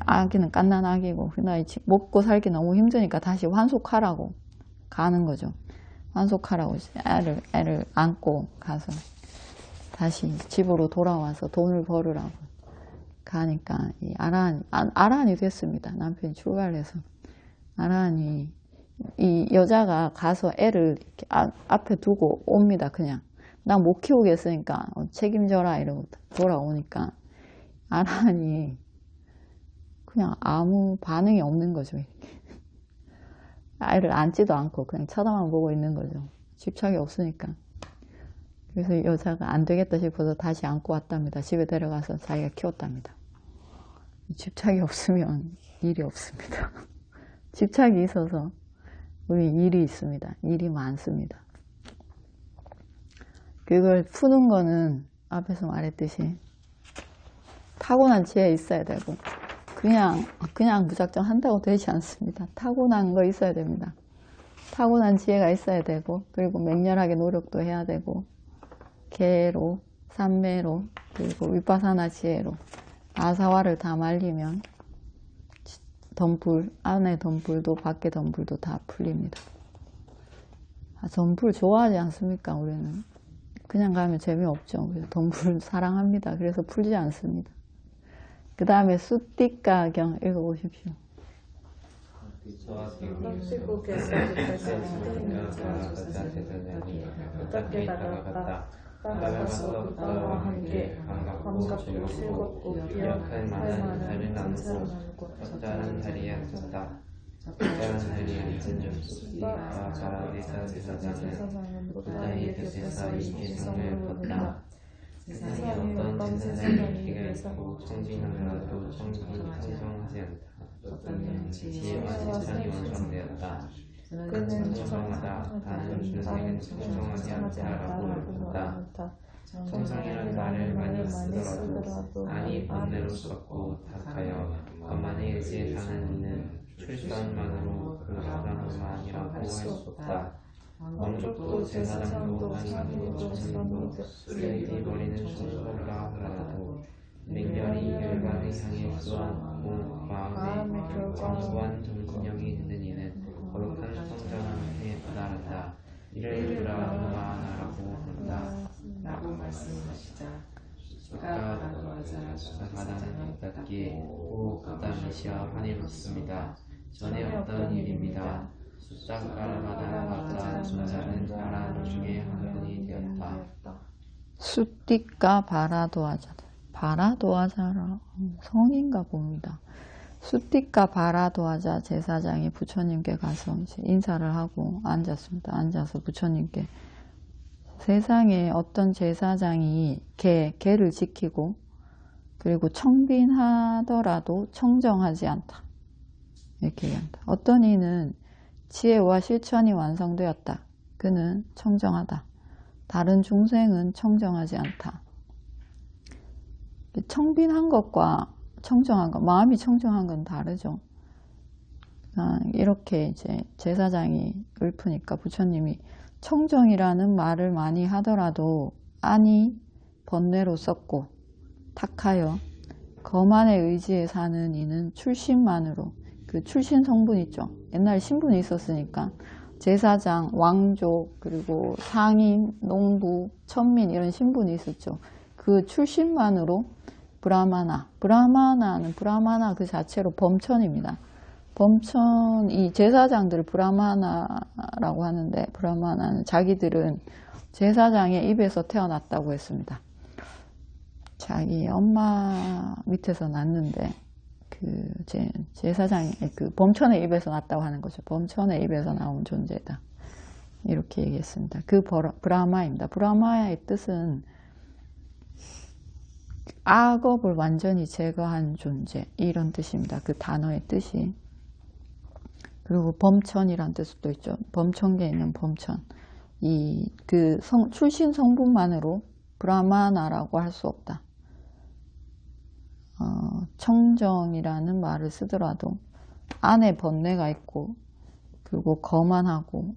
아기는 갓난아기고 먹고 살기 너무 힘드니까 다시 환속하라고 가는 거죠. 환속하라고 애를 안고 가서 다시 집으로 돌아와서 돈을 벌으라고. 가니까 이 아란이 됐습니다. 남편이 출가를 해서 아란이 이 여자가 가서 애를 이렇게 앞에 두고 옵니다. 그냥 나 못 키우겠으니까 책임져라 이러고 돌아오니까 아란이 그냥 아무 반응이 없는 거죠. 이렇게. 아이를 안지도 않고 그냥 쳐다만 보고 있는 거죠. 집착이 없으니까. 그래서 여자가 안 되겠다 싶어서 다시 안고 왔답니다. 집에 데려가서 자기가 키웠답니다. 집착이 없으면 일이 없습니다. 집착이 있어서 우리 일이 있습니다. 일이 많습니다. 그걸 푸는 거는 앞에서 말했듯이 타고난 지혜 있어야 되고 그냥 무작정 한다고 되지 않습니다. 타고난 거 있어야 됩니다. 타고난 지혜가 있어야 되고 그리고 맹렬하게 노력도 해야 되고 계로, 삼매로 그리고 위파사나 지혜로 아사와를 다 말리면 덤불, 안에 덤불도 밖에 덤불도 다 풀립니다. 덤불 좋아하지 않습니까? 우리는 그냥 가면 재미없죠. 그래서 덤불 사랑합니다. 그래서 풀지 않습니다. 그 다음에 수띠가경 읽어보십시오. 덮치고 계사지까지 어떻게 다가갔다. 따라가서 그따와 함께 반갑고 즐겁고 기억할 만한 다른 나누고 적절한 자리에 앉았다. 적절한 자리에 앉은 엽수가 바라디사 제사장은 부다의 곁에서 이 개성을 봤다. 세상에 어떤 제사장이 기가 있고 청진하더라도 청정하지 않다. 지혜와 실천이 완성되었다. 그는 청정하다. 다른 중생은 청정하지 않다라고 말한다. 청정이란 말을 많이 쓰더라도 아니 본래로 썼고 탁하여 만만에 의지에 사는 이는 출산만으로 그 사람만이라고 할 수 없다. 왕족도 제사장도 환인도 천민도 쓰레기 버리는 청소라 하더라도 맹렬히 열반을 향해 쏘아놓고 마음에 견고한 정신력이 있는 이는 거룩한 성장함에 도달한다. 이를 브라마나라고 한다. 라고 말씀하시자 숫가 가다는 받기에 오 가다미시아 환히 묻습니다. 전에 없던 일입니다. 숫자가라마다 존자는 아란 중에 한 분이 되었다. 수띠가 바라도하자. 바라도하자라 성인가 봅니다. 수띠가 바라도하자 제사장이 부처님께 가서 이제 인사를 하고 앉았습니다. 앉아서 부처님께 세상에 어떤 제사장이 개를 지키고 그리고 청빈하더라도 청정하지 않다. 이렇게 얘기한다. 어떤 이는 지혜와 실천이 완성되었다. 그는 청정하다. 다른 중생은 청정하지 않다. 청빈한 것과 청정한 것, 마음이 청정한 건 다르죠. 이렇게 이제 제사장이 읊으니까 부처님이 청정이라는 말을 많이 하더라도 안이 번뇌로 썼고 탁하여 거만의 의지에 사는 이는 출신만으로 그 출신 성분 있죠. 옛날에 신분이 있었으니까 제사장, 왕족, 그리고 상인, 농부, 천민 이런 신분이 있었죠. 그 출신만으로 브라마나 그 자체로 범천입니다. 범천, 이 제사장들을 브라마나라고 하는데 브라마나는 자기들은 제사장의 입에서 태어났다고 했습니다. 자기 엄마 밑에서 났는데 그 제사장이 그 범천의 입에서 났다고 하는 거죠. 범천의 입에서 나온 존재다. 이렇게 얘기했습니다. 그 브라마입니다. 브라마의 뜻은 악업을 완전히 제거한 존재 이런 뜻입니다. 그 단어의 뜻이. 그리고 범천이란 뜻도 있죠. 범천계에 있는 범천. 그 출신 성분만으로 브라마나라고 할 수 없다. 청정이라는 말을 쓰더라도 안에 번뇌가 있고 그리고 거만하고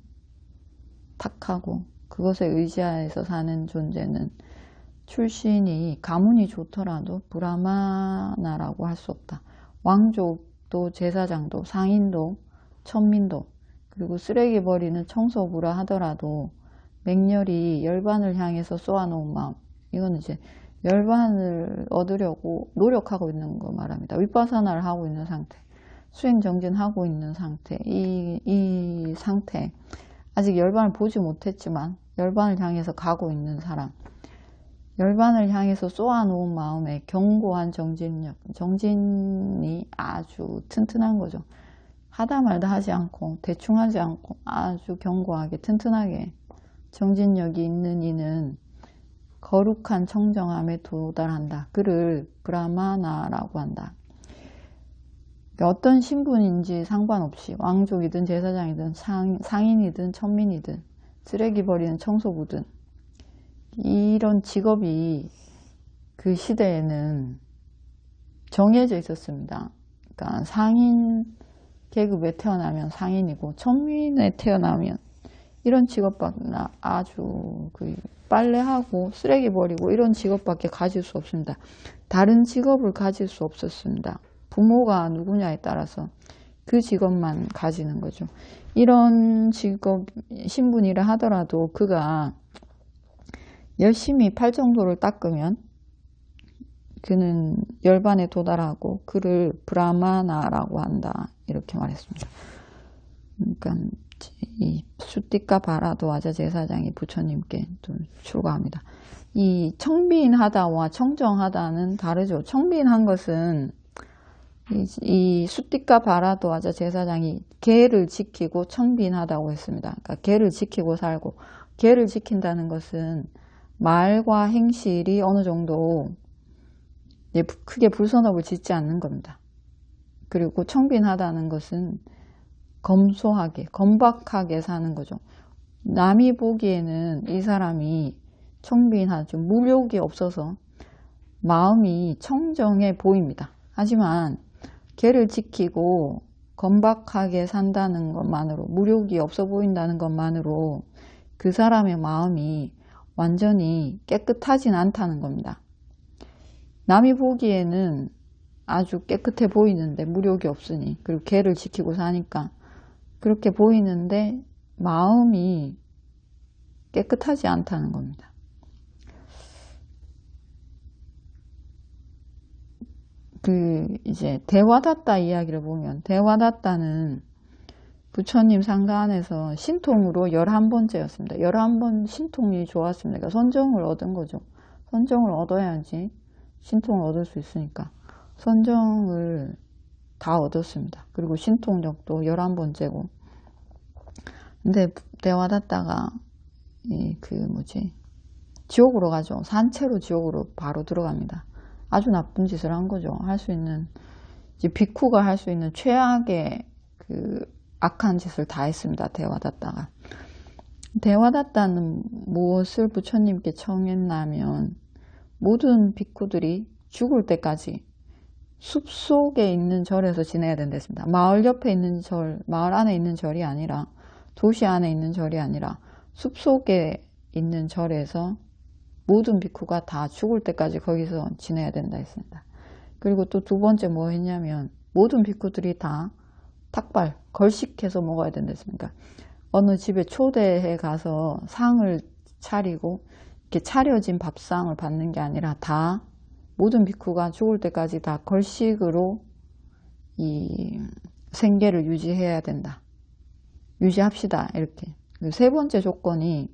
탁하고 그것에 의지하여서 사는 존재는 출신이 가문이 좋더라도 브라마나라고 할 수 없다. 왕족도 제사장도 상인도 천민도 그리고 쓰레기 버리는 청소부라 하더라도 맹렬히 열반을 향해서 쏘아놓은 마음 이거는 이제 열반을 얻으려고 노력하고 있는 거 말합니다. 윗바사나를 하고 있는 상태, 수행정진하고 있는 상태, 이 상태, 아직 열반을 보지 못했지만 열반을 향해서 가고 있는 사람, 열반을 향해서 쏘아놓은 마음에 견고한 정진력, 정진이 아주 튼튼한 거죠. 하다 말다 하지 않고 대충 하지 않고 아주 견고하게 튼튼하게 정진력이 있는 이는 거룩한 청정함에 도달한다. 그를 브라마나라고 한다. 어떤 신분인지 상관없이 왕족이든 제사장이든 상인이든 천민이든 쓰레기 버리는 청소부든 이런 직업이 그 시대에는 정해져 있었습니다. 그러니까 상인 계급에 태어나면 상인이고 천민에 태어나면 이런 직업밖에 아주 빨래하고 쓰레기 버리고 이런 직업밖에 가질 수 없습니다. 다른 직업을 가질 수 없었습니다. 부모가 누구냐에 따라서 그 직업만 가지는 거죠. 이런 직업 신분이라 하더라도 그가 열심히 팔정도를 닦으면 그는 열반에 도달하고 그를 브라마나라고 한다. 이렇게 말했습니다. 그러니까 이 수띠카 바라도아자 제사장이 부처님께 좀 출가합니다. 이 청빈하다와 청정하다는 다르죠. 청빈한 것은 이 수띠카 바라도아자 제사장이 계를 지키고 청빈하다고 했습니다. 그러니까 계를 지키고 살고, 계를 지킨다는 것은 말과 행실이 어느 정도 크게 불선업을 짓지 않는 겁니다. 그리고 청빈하다는 것은 검소하게, 건박하게 사는 거죠. 남이 보기에는 이 사람이 청빈하죠. 무욕이 없어서 마음이 청정해 보입니다. 하지만 계를 지키고 건박하게 산다는 것만으로, 무욕이 없어 보인다는 것만으로 그 사람의 마음이 완전히 깨끗하진 않다는 겁니다. 남이 보기에는 아주 깨끗해 보이는데 무력이 없으니, 그리고 계를 지키고 사니까 그렇게 보이는데 마음이 깨끗하지 않다는 겁니다. 이제 대와다타 이야기를 보면, 대와다타는 부처님 상가 안에서 신통으로 11번째였습니다. 11번 신통이 좋았습니다. 그러니까 선정을 얻은 거죠. 선정을 얻어야지 신통을 얻을 수 있으니까 선정을 다 얻었습니다. 그리고 신통력도 11번째고. 근데 대와다타가 지옥으로 가죠. 산채로 지옥으로 바로 들어갑니다. 아주 나쁜 짓을 한 거죠. 할 수 있는, 이제 비쿠가 할 수 있는 최악의 악한 짓을 다 했습니다. 대와다타가. 대와다타는 무엇을 부처님께 청했냐면, 모든 비쿠들이 죽을 때까지 숲속에 있는 절에서 지내야 된댔습니다. 마을 옆에 있는 절, 마을 안에 있는 절이 아니라, 도시 안에 있는 절이 아니라 숲속에 있는 절에서 모든 비쿠가 다 죽을 때까지 거기서 지내야 된다 했습니다. 그리고 또 두 번째 뭐 했냐면, 모든 비쿠들이 다 탁발, 걸식해서 먹어야 된댔습니다. 어느 집에 초대해 가서 상을 차리고 이렇게 차려진 밥상을 받는 게 아니라 다 모든 비쿠가 죽을 때까지 다 걸식으로 이 생계를 유지해야 된다. 유지합시다. 이렇게. 세 번째 조건이,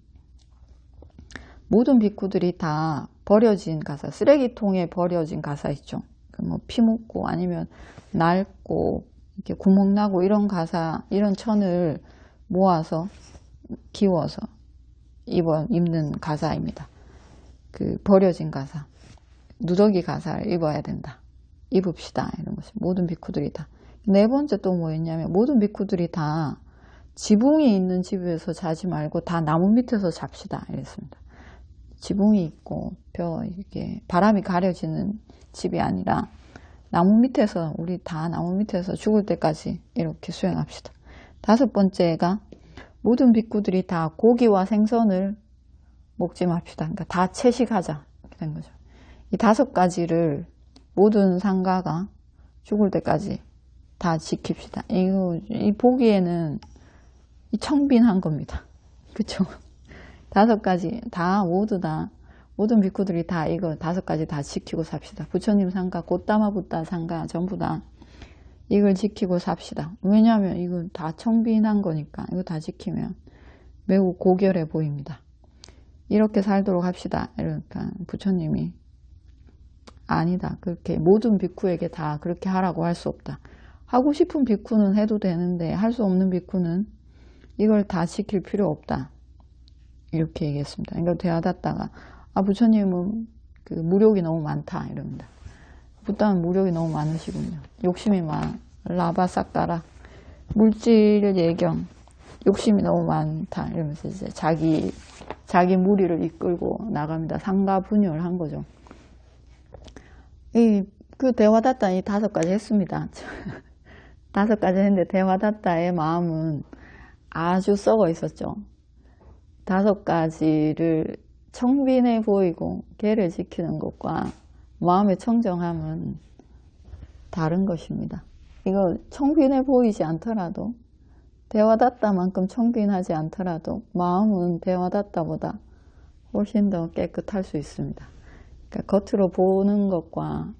모든 비쿠들이 다 버려진 가사, 쓰레기통에 버려진 가사 있죠. 뭐 피 묻고 아니면 낡고 이렇게 구멍 나고 이런 가사, 이런 천을 모아서 기워서 입는 가사입니다. 버려진 가사, 누더기 가사를 입어야 된다. 입읍시다. 이런 것이 모든 비쿠들이 다. 네 번째 또 뭐였냐면, 모든 비쿠들이 다 지붕이 있는 집에서 자지 말고 다 나무 밑에서 잡시다. 이랬습니다. 지붕이 있고 이렇게 바람이 가려지는 집이 아니라 나무 밑에서, 우리 다 나무 밑에서 죽을 때까지 이렇게 수행합시다. 다섯 번째가, 모든 비쿠들이 다 고기와 생선을 먹지 맙시다. 그러니까 다 채식하자. 이렇게 된 거죠. 이 다섯 가지를 모든 상가가 죽을 때까지 다 지킵시다. 이 보기에는 청빈한 겁니다. 그쵸? 다섯 가지 다 모두 다 모든 비쿠들이 다 이거 5가지 다 지키고 삽시다. 부처님 상가, 곧다마 붓다 상가 전부 다 이걸 지키고 삽시다. 왜냐하면 이건 다 청빈한 거니까 이거 다 지키면 매우 고결해 보입니다. 이렇게 살도록 합시다. 이러니까 부처님이 아니다. 그렇게 모든 비쿠에게 다 그렇게 하라고 할 수 없다. 하고 싶은 비쿠는 해도 되는데 할 수 없는 비쿠는 이걸 다 지킬 필요 없다. 이렇게 얘기했습니다. 그러니까 대화다다가 부처님은 그 무력이 너무 많다 이럽니다. 부다는 무력이 너무 많으시군요. 욕심이 많아. 라바삭다라 물질 예경 욕심이 너무 많다 이러면서 이제 자기 무리를 이끌고 나갑니다. 상가 분열을 한 거죠. 그 대화다다 이 5가지 했습니다. 5가지 했는데 대화다다의 마음은 아주 썩어 있었죠. 5가지를 청빈해 보이고 계를 지키는 것과 마음의 청정함은 다른 것입니다. 이거 청빈해 보이지 않더라도 대화다다만큼 청빈하지 않더라도 마음은 대화다다보다 훨씬 더 깨끗할 수 있습니다. 그러니까 겉으로 보는 것과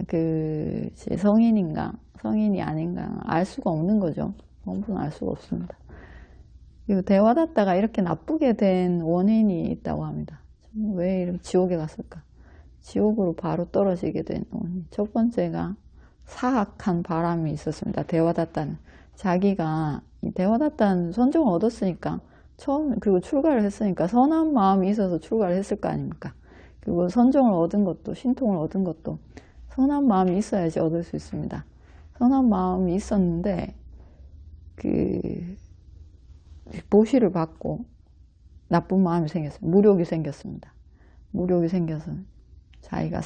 그 성인인가 성인이 아닌가 알 수가 없는 거죠. 본분은 알 수가 없습니다. 그리고 대화다다가 이렇게 나쁘게 된 원인이 있다고 합니다. 왜 이렇게 지옥에 갔을까? 지옥으로 바로 떨어지게 된 원인. 첫 번째가 사악한 바람이 있었습니다. 대화다다는 자기가 대화다다는 선정을 얻었으니까 그리고 출가를 했으니까 선한 마음이 있어서 출가를 했을 거 아닙니까? 그리고 선정을 얻은 것도 신통을 얻은 것도 선한 마음이 있어야지 얻을 수 있습니다. 선한 마음이 있었는데 보시를 받고 나쁜 마음이 생겼어요. 무력이 생겼습니다. 무력이 생겨서 자기가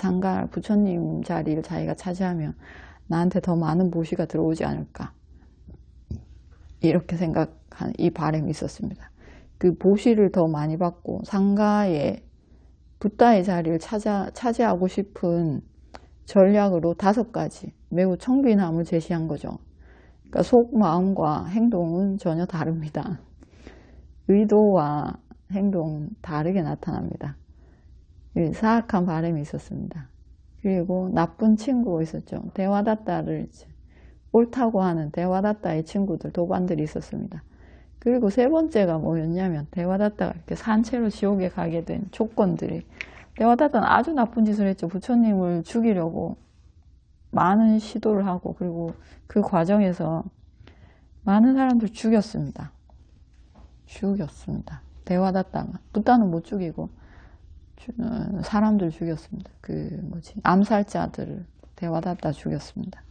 부처님 자리를 자기가 차지하면 나한테 더 많은 보시가 들어오지 않을까 이렇게 생각한 이 바람이 있었습니다. 그 보시를 더 많이 받고 상가에 붓다의 자리를 차지하고 싶은 전략으로 5가지 매우 청빈함을 제시한 거죠. 그러니까 속마음과 행동은 전혀 다릅니다. 의도와 행동은 다르게 나타납니다. 사악한 바람이 있었습니다. 그리고 나쁜 친구가 있었죠. 대화다다를 옳다고 하는 대화다다의 친구들, 도반들이 있었습니다. 그리고 3번째가 뭐였냐면 대화다다가 이렇게 산채로 지옥에 가게 된 조건들이 대화다다는 아주 나쁜 짓을 했죠. 부처님을 죽이려고 많은 시도를 하고 그리고 그 과정에서 많은 사람들 죽였습니다. 대화다다가 부다는 못 죽이고 사람들 죽였습니다. 암살자들을 대화다다 죽였습니다.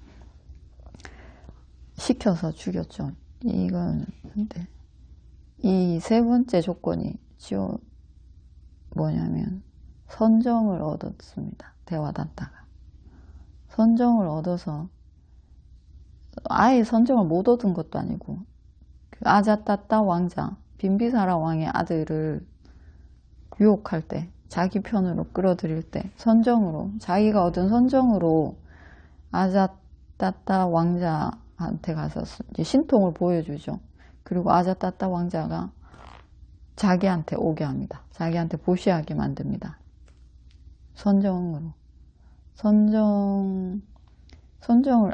시켜서 죽였죠. 이건 근데 이 3번째 조건이 뭐냐면 선정을 얻었습니다. 대화다다가 선정을 얻어서 아예 선정을 못 얻은 것도 아니고 아자따따 왕자 빈비사라 왕의 아들을 유혹할 때 자기 편으로 끌어들일 때 선정으로 자기가 얻은 선정으로 아자따따 왕자한테 가서 이제 신통을 보여주죠. 그리고 아자따따 왕자가 자기한테 오게 합니다. 자기한테 보시하게 만듭니다. 선정으로 선정을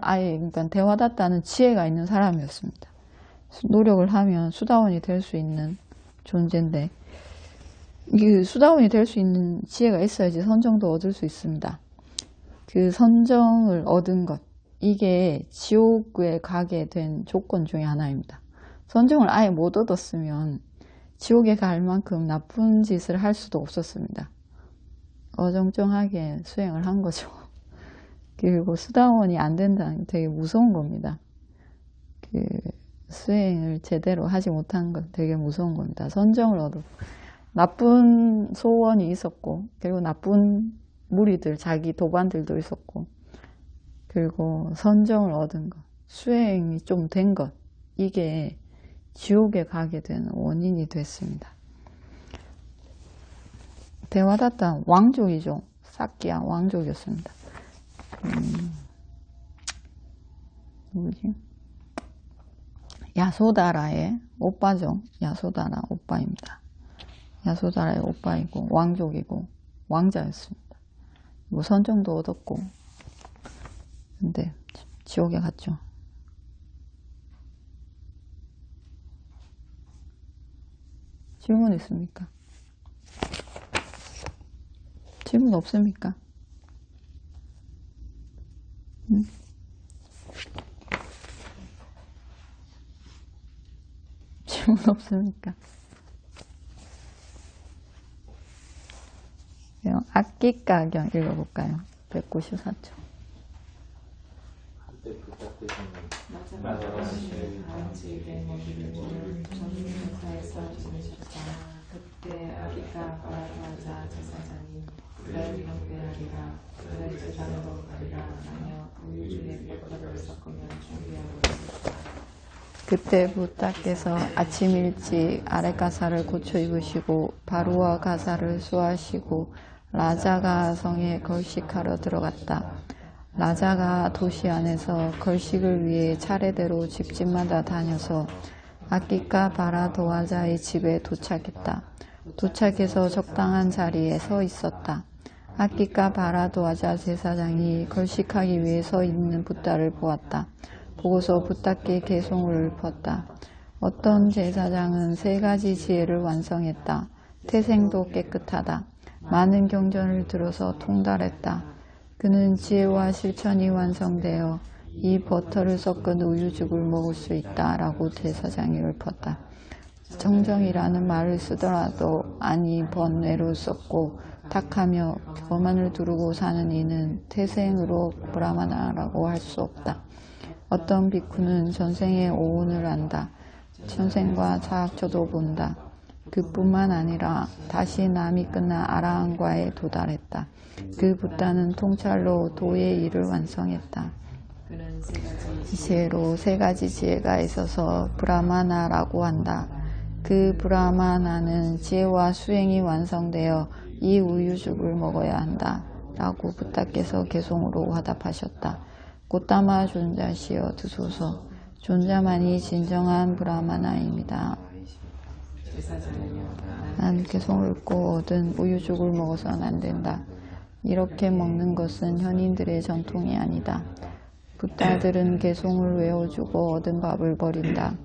아예 그러니까 대화다다는 지혜가 있는 사람이었습니다. 노력을 하면 수다원이 될 수 있는 존재인데 이 수다원이 될 수 있는 지혜가 있어야지 선정도 얻을 수 있습니다. 그 선정을 얻은 것 이게 지옥에 가게 된 조건 중에 하나입니다. 선정을 아예 못 얻었으면 지옥에 갈 만큼 나쁜 짓을 할 수도 없었습니다. 어정쩡하게 수행을 한 거죠. 그리고 수다원이 안 된다는 게 되게 무서운 겁니다. 수행을 제대로 하지 못한 건 되게 무서운 겁니다. 선정을 얻었고 나쁜 소원이 있었고 그리고 나쁜 무리들 자기 도반들도 있었고 그리고 선정을 얻은 것 수행이 좀 된 것 이게 지옥에 가게 되는 원인이 됐습니다. 대화다다 왕족이죠. 삭기야 왕족이었습니다. 뭐지? 야소다라의 오빠죠. 야소다라 오빠입니다. 야소다라의 오빠이고 왕족이고 왕자였습니다. 뭐 선정도 얻었고. 근데 지옥에 갔죠. 질문 있습니까? 질문 없습니까? 응? 질문 없습니까? 악기가경 읽어볼까요? 194쪽. 그때 부탁드리는 나자가 시를 가ran지에 머리를 전문사에서 지내셨다. 그때 아기가 바라도하자 제사장이 그를 경배하리라. 그를 제단으로 가리라 하며 우유 중에 뼈를 섞으며 준비하고 있었다. 그때 부탁께서 아침 일찍 아랫가사를 고쳐 입으시고 바루와 가사를 수하시고 라자가 성에 걸식하러 들어갔다. 라자가 도시 안에서 걸식을 위해 차례대로 집집마다 다녀서 아기가 바라도하자의 집에 도착했다. 도착해서 적당한 자리에 서 있었다. 아기가 바라도하자 제사장이 걸식하기 위해 서 있는 붓다를 보았다. 보고서 붓다께 개송을 읊었다. 어떤 제사장은 3가지 지혜를 완성했다. 태생도 깨끗하다. 많은 경전을 들어서 통달했다. 그는 지혜와 실천이 완성되어 이 버터를 섞은 우유죽을 먹을 수 있다 라고 제사장이 읊었다. 정정이라는 말을 쓰더라도 아니 번뇌로 썼고 탁하며 거만을 두르고 사는 이는 태생으로 브라마나라고 할 수 없다. 어떤 비쿠는 전생의 오운을 안다. 전생과 사학처도 본다. 그뿐만 아니라 다시 남이 끝난 아라한과에 도달했다. 그 붓다는 통찰로 도의 일을 완성했다. 그는 3가지 지혜로 3가지 지혜가 있어서 브라마나라고 한다. 그 브라마나는 지혜와 수행이 완성되어 이 우유죽을 먹어야 한다. 라고 붓다께서 개송으로 화답하셨다. 고타마 존자시여 드소서. 존자만이 진정한 브라마나입니다. 난 개송을 읽고 얻은 우유죽을 먹어서는 안 된다. 이렇게 먹는 것은 현인들의 전통이 아니다. 붓다들은 개송을 외워주고 얻은 밥을 버린다.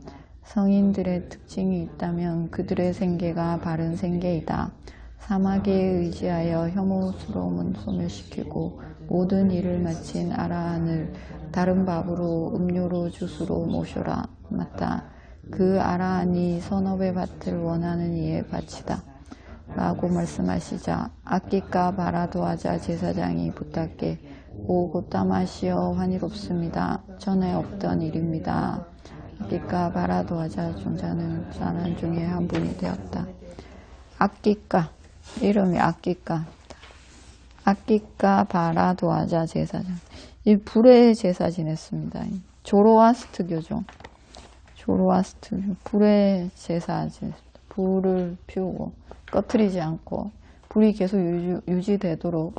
성인들의 특징이 있다면 그들의 생계가 바른 생계이다. 사마귀에 의지하여 혐오스러움은 소멸시키고 모든 일을 마친 아라한을 다른 밥으로 음료로 주스로 모셔라. 맞다. 그 아라한이 선업의 밭을 원하는 이의 밭이다. 라고 말씀하시자 아기가 바라도하자 제사장이 붓다께 오 고타마시여 환희롭습니다. 전에 없던 일입니다. 아기가 바라도하자 존자는 사람 중에 한 분이 되었다. 아기가 이름이 아기가 바라도하자 제사장. 이 불의 제사 지냈습니다. 조로아스트교죠. 조로아스트교 불의 제사 지냈습니다. 불을 피우고 꺼트리지 않고 불이 계속 유지되도록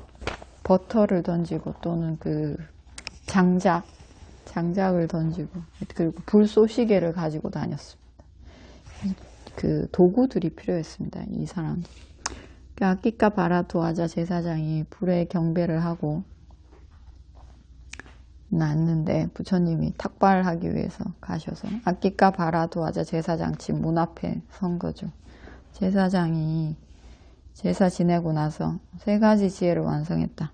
버터를 던지고 또는 그 장작을 던지고 그리고 불쏘시개를 가지고 다녔습니다. 그 도구들이 필요했습니다. 이 사람들. 아기가 바라도하자 제사장이 불에 경배를 하고 났는데 부처님이 탁발하기 위해서 가셔서 아기가 바라도하자 제사장 집 문 앞에 선 거죠. 제사장이 제사 지내고 나서 3가지 지혜를 완성했다.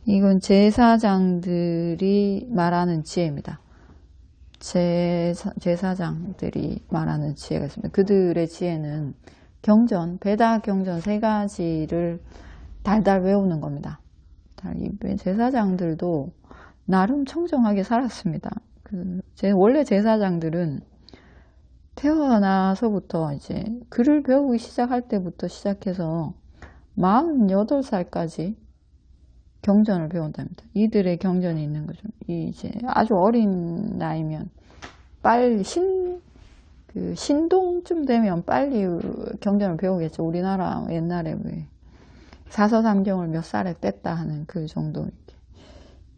이건 제사장들이 말하는 지혜입니다. 제사장들이 말하는 지혜가 있습니다. 그들의 지혜는 경전, 베다 경전 3가지를 달달 외우는 겁니다. 제사장들도 나름 청정하게 살았습니다. 원래 제사장들은 태어나서부터 이제 글을 배우기 시작할 때부터 시작해서 48살까지 경전을 배운답니다. 이들의 경전이 있는 거죠. 이제 아주 어린 나이면 빨리 신동쯤 되면 빨리 경전을 배우겠죠. 우리나라 옛날에 왜 사서삼경을 몇 살에 뺐다 하는 그 정도.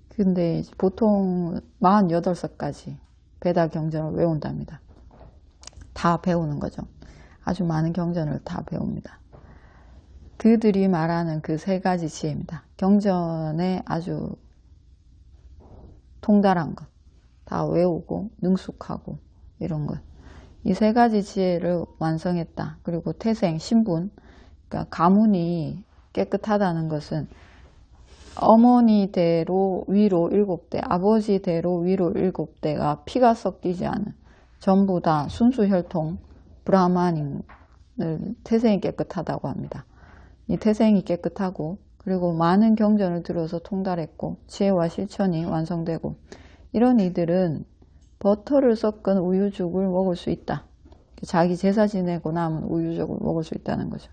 근데 보통 48살까지 베다 경전을 외운답니다. 다 배우는 거죠. 아주 많은 경전을 다 배웁니다. 그들이 말하는 그 세 가지 지혜입니다. 경전에 아주 통달한 것, 다 외우고 능숙하고 이런 것. 이 세 가지 지혜를 완성했다. 그리고 태생, 신분, 그러니까 가문이 깨끗하다는 것은 어머니대로 위로 7대, 아버지대로 위로 7대가 피가 섞이지 않은 전부 다 순수 혈통 브라ಹ만을 태생이 깨끗하다고 합니다. 이 태생이 깨끗하고 그리고 많은 경전을 들어서 통달했고 지혜와 실천이 완성되고 이런 이들은 버터를 섞은 우유죽을 먹을 수 있다. 자기 제사 지내고 남은 우유죽을 먹을 수 있다는 거죠.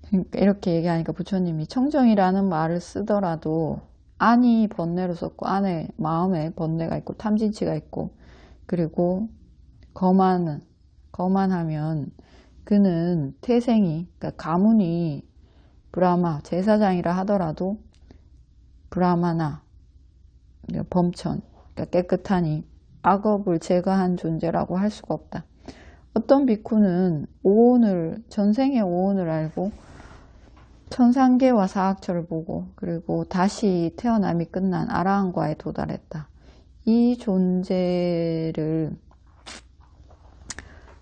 그러니까 이렇게 얘기하니까 부처님이 청정이라는 말을 쓰더라도 안이 번뇌로 썼고 안에 마음에 번뇌가 있고 탐진치가 있고 그리고 거만하면 그는 태생이 그러니까 가문이 브라마 제사장이라 하더라도 브라마나 범천 그러니까 깨끗하니 악업을 제거한 존재라고 할 수가 없다. 어떤 비쿠는 전생의 오온을 알고 천상계와 사악처를 보고 그리고 다시 태어남이 끝난 아라한과에 도달했다. 이 존재를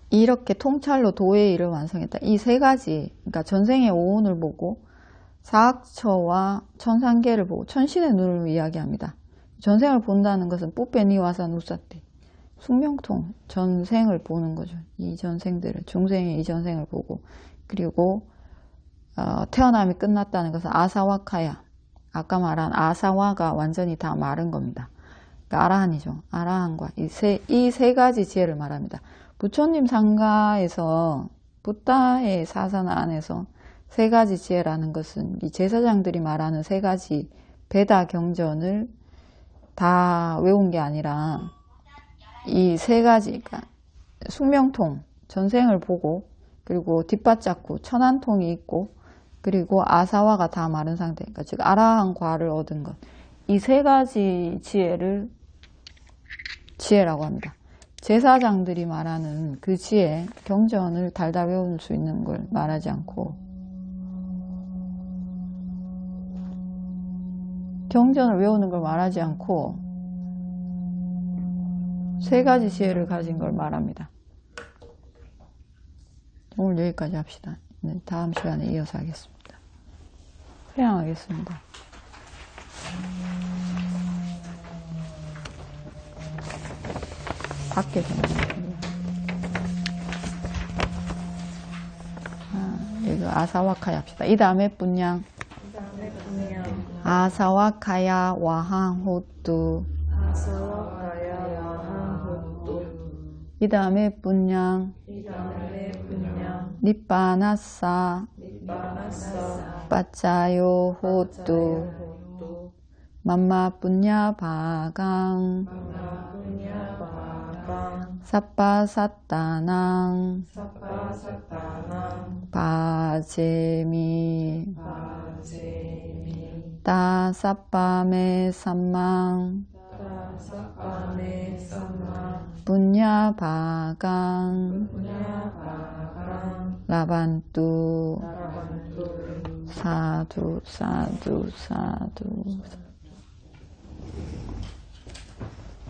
이렇게 통찰로 도의 일을 완성했다. 이 세 가지, 그러니까 전생의 오온을 보고 사악처와 천상계를 보고 천신의 눈을 이야기합니다. 전생을 본다는 것은 뿌빼니와사 누사띠 숙명통 전생을 보는 거죠. 이 전생들을 중생의 이 전생을 보고 그리고 태어남이 끝났다는 것은 아사와카야 아까 말한 아사와가 완전히 다 마른 겁니다. 그러니까 아라한이죠. 아라한과 이 세 가지 지혜를 말합니다. 부처님 상가에서 붓다의 사사나 안에서 세 가지 지혜라는 것은 이 제사장들이 말하는 세 가지 베다 경전을 다 외운 게 아니라 이 세 가지 그러니까 숙명통 전생을 보고 그리고 뒷받잡고 천안통이 있고 그리고 아사와가 다 마른 상태 그러니까 즉 아라한 과를 얻은 것 이 세 가지 지혜라고 합니다. 제사장들이 말하는 그 지혜 경전을 달달 외울 수 있는 걸 말하지 않고 경전을 외우는 걸 말하지 않고 세 가지 지혜를 가진 걸 말합니다. 오늘 여기까지 합시다. 다음 시간에 이어서 하겠습니다. 회양하겠습니다. 밖에서 이거 아사와카야 합시다. 이 다음에 분양 아사와카야 와항호뚜 이 다음에 분양 니빠나사 빠짜요 호뚜 맘마 분야 바강 사빠사따낭 바제미 따사빠메 삼망 분야 바강 라반뚜 사두 사두 사두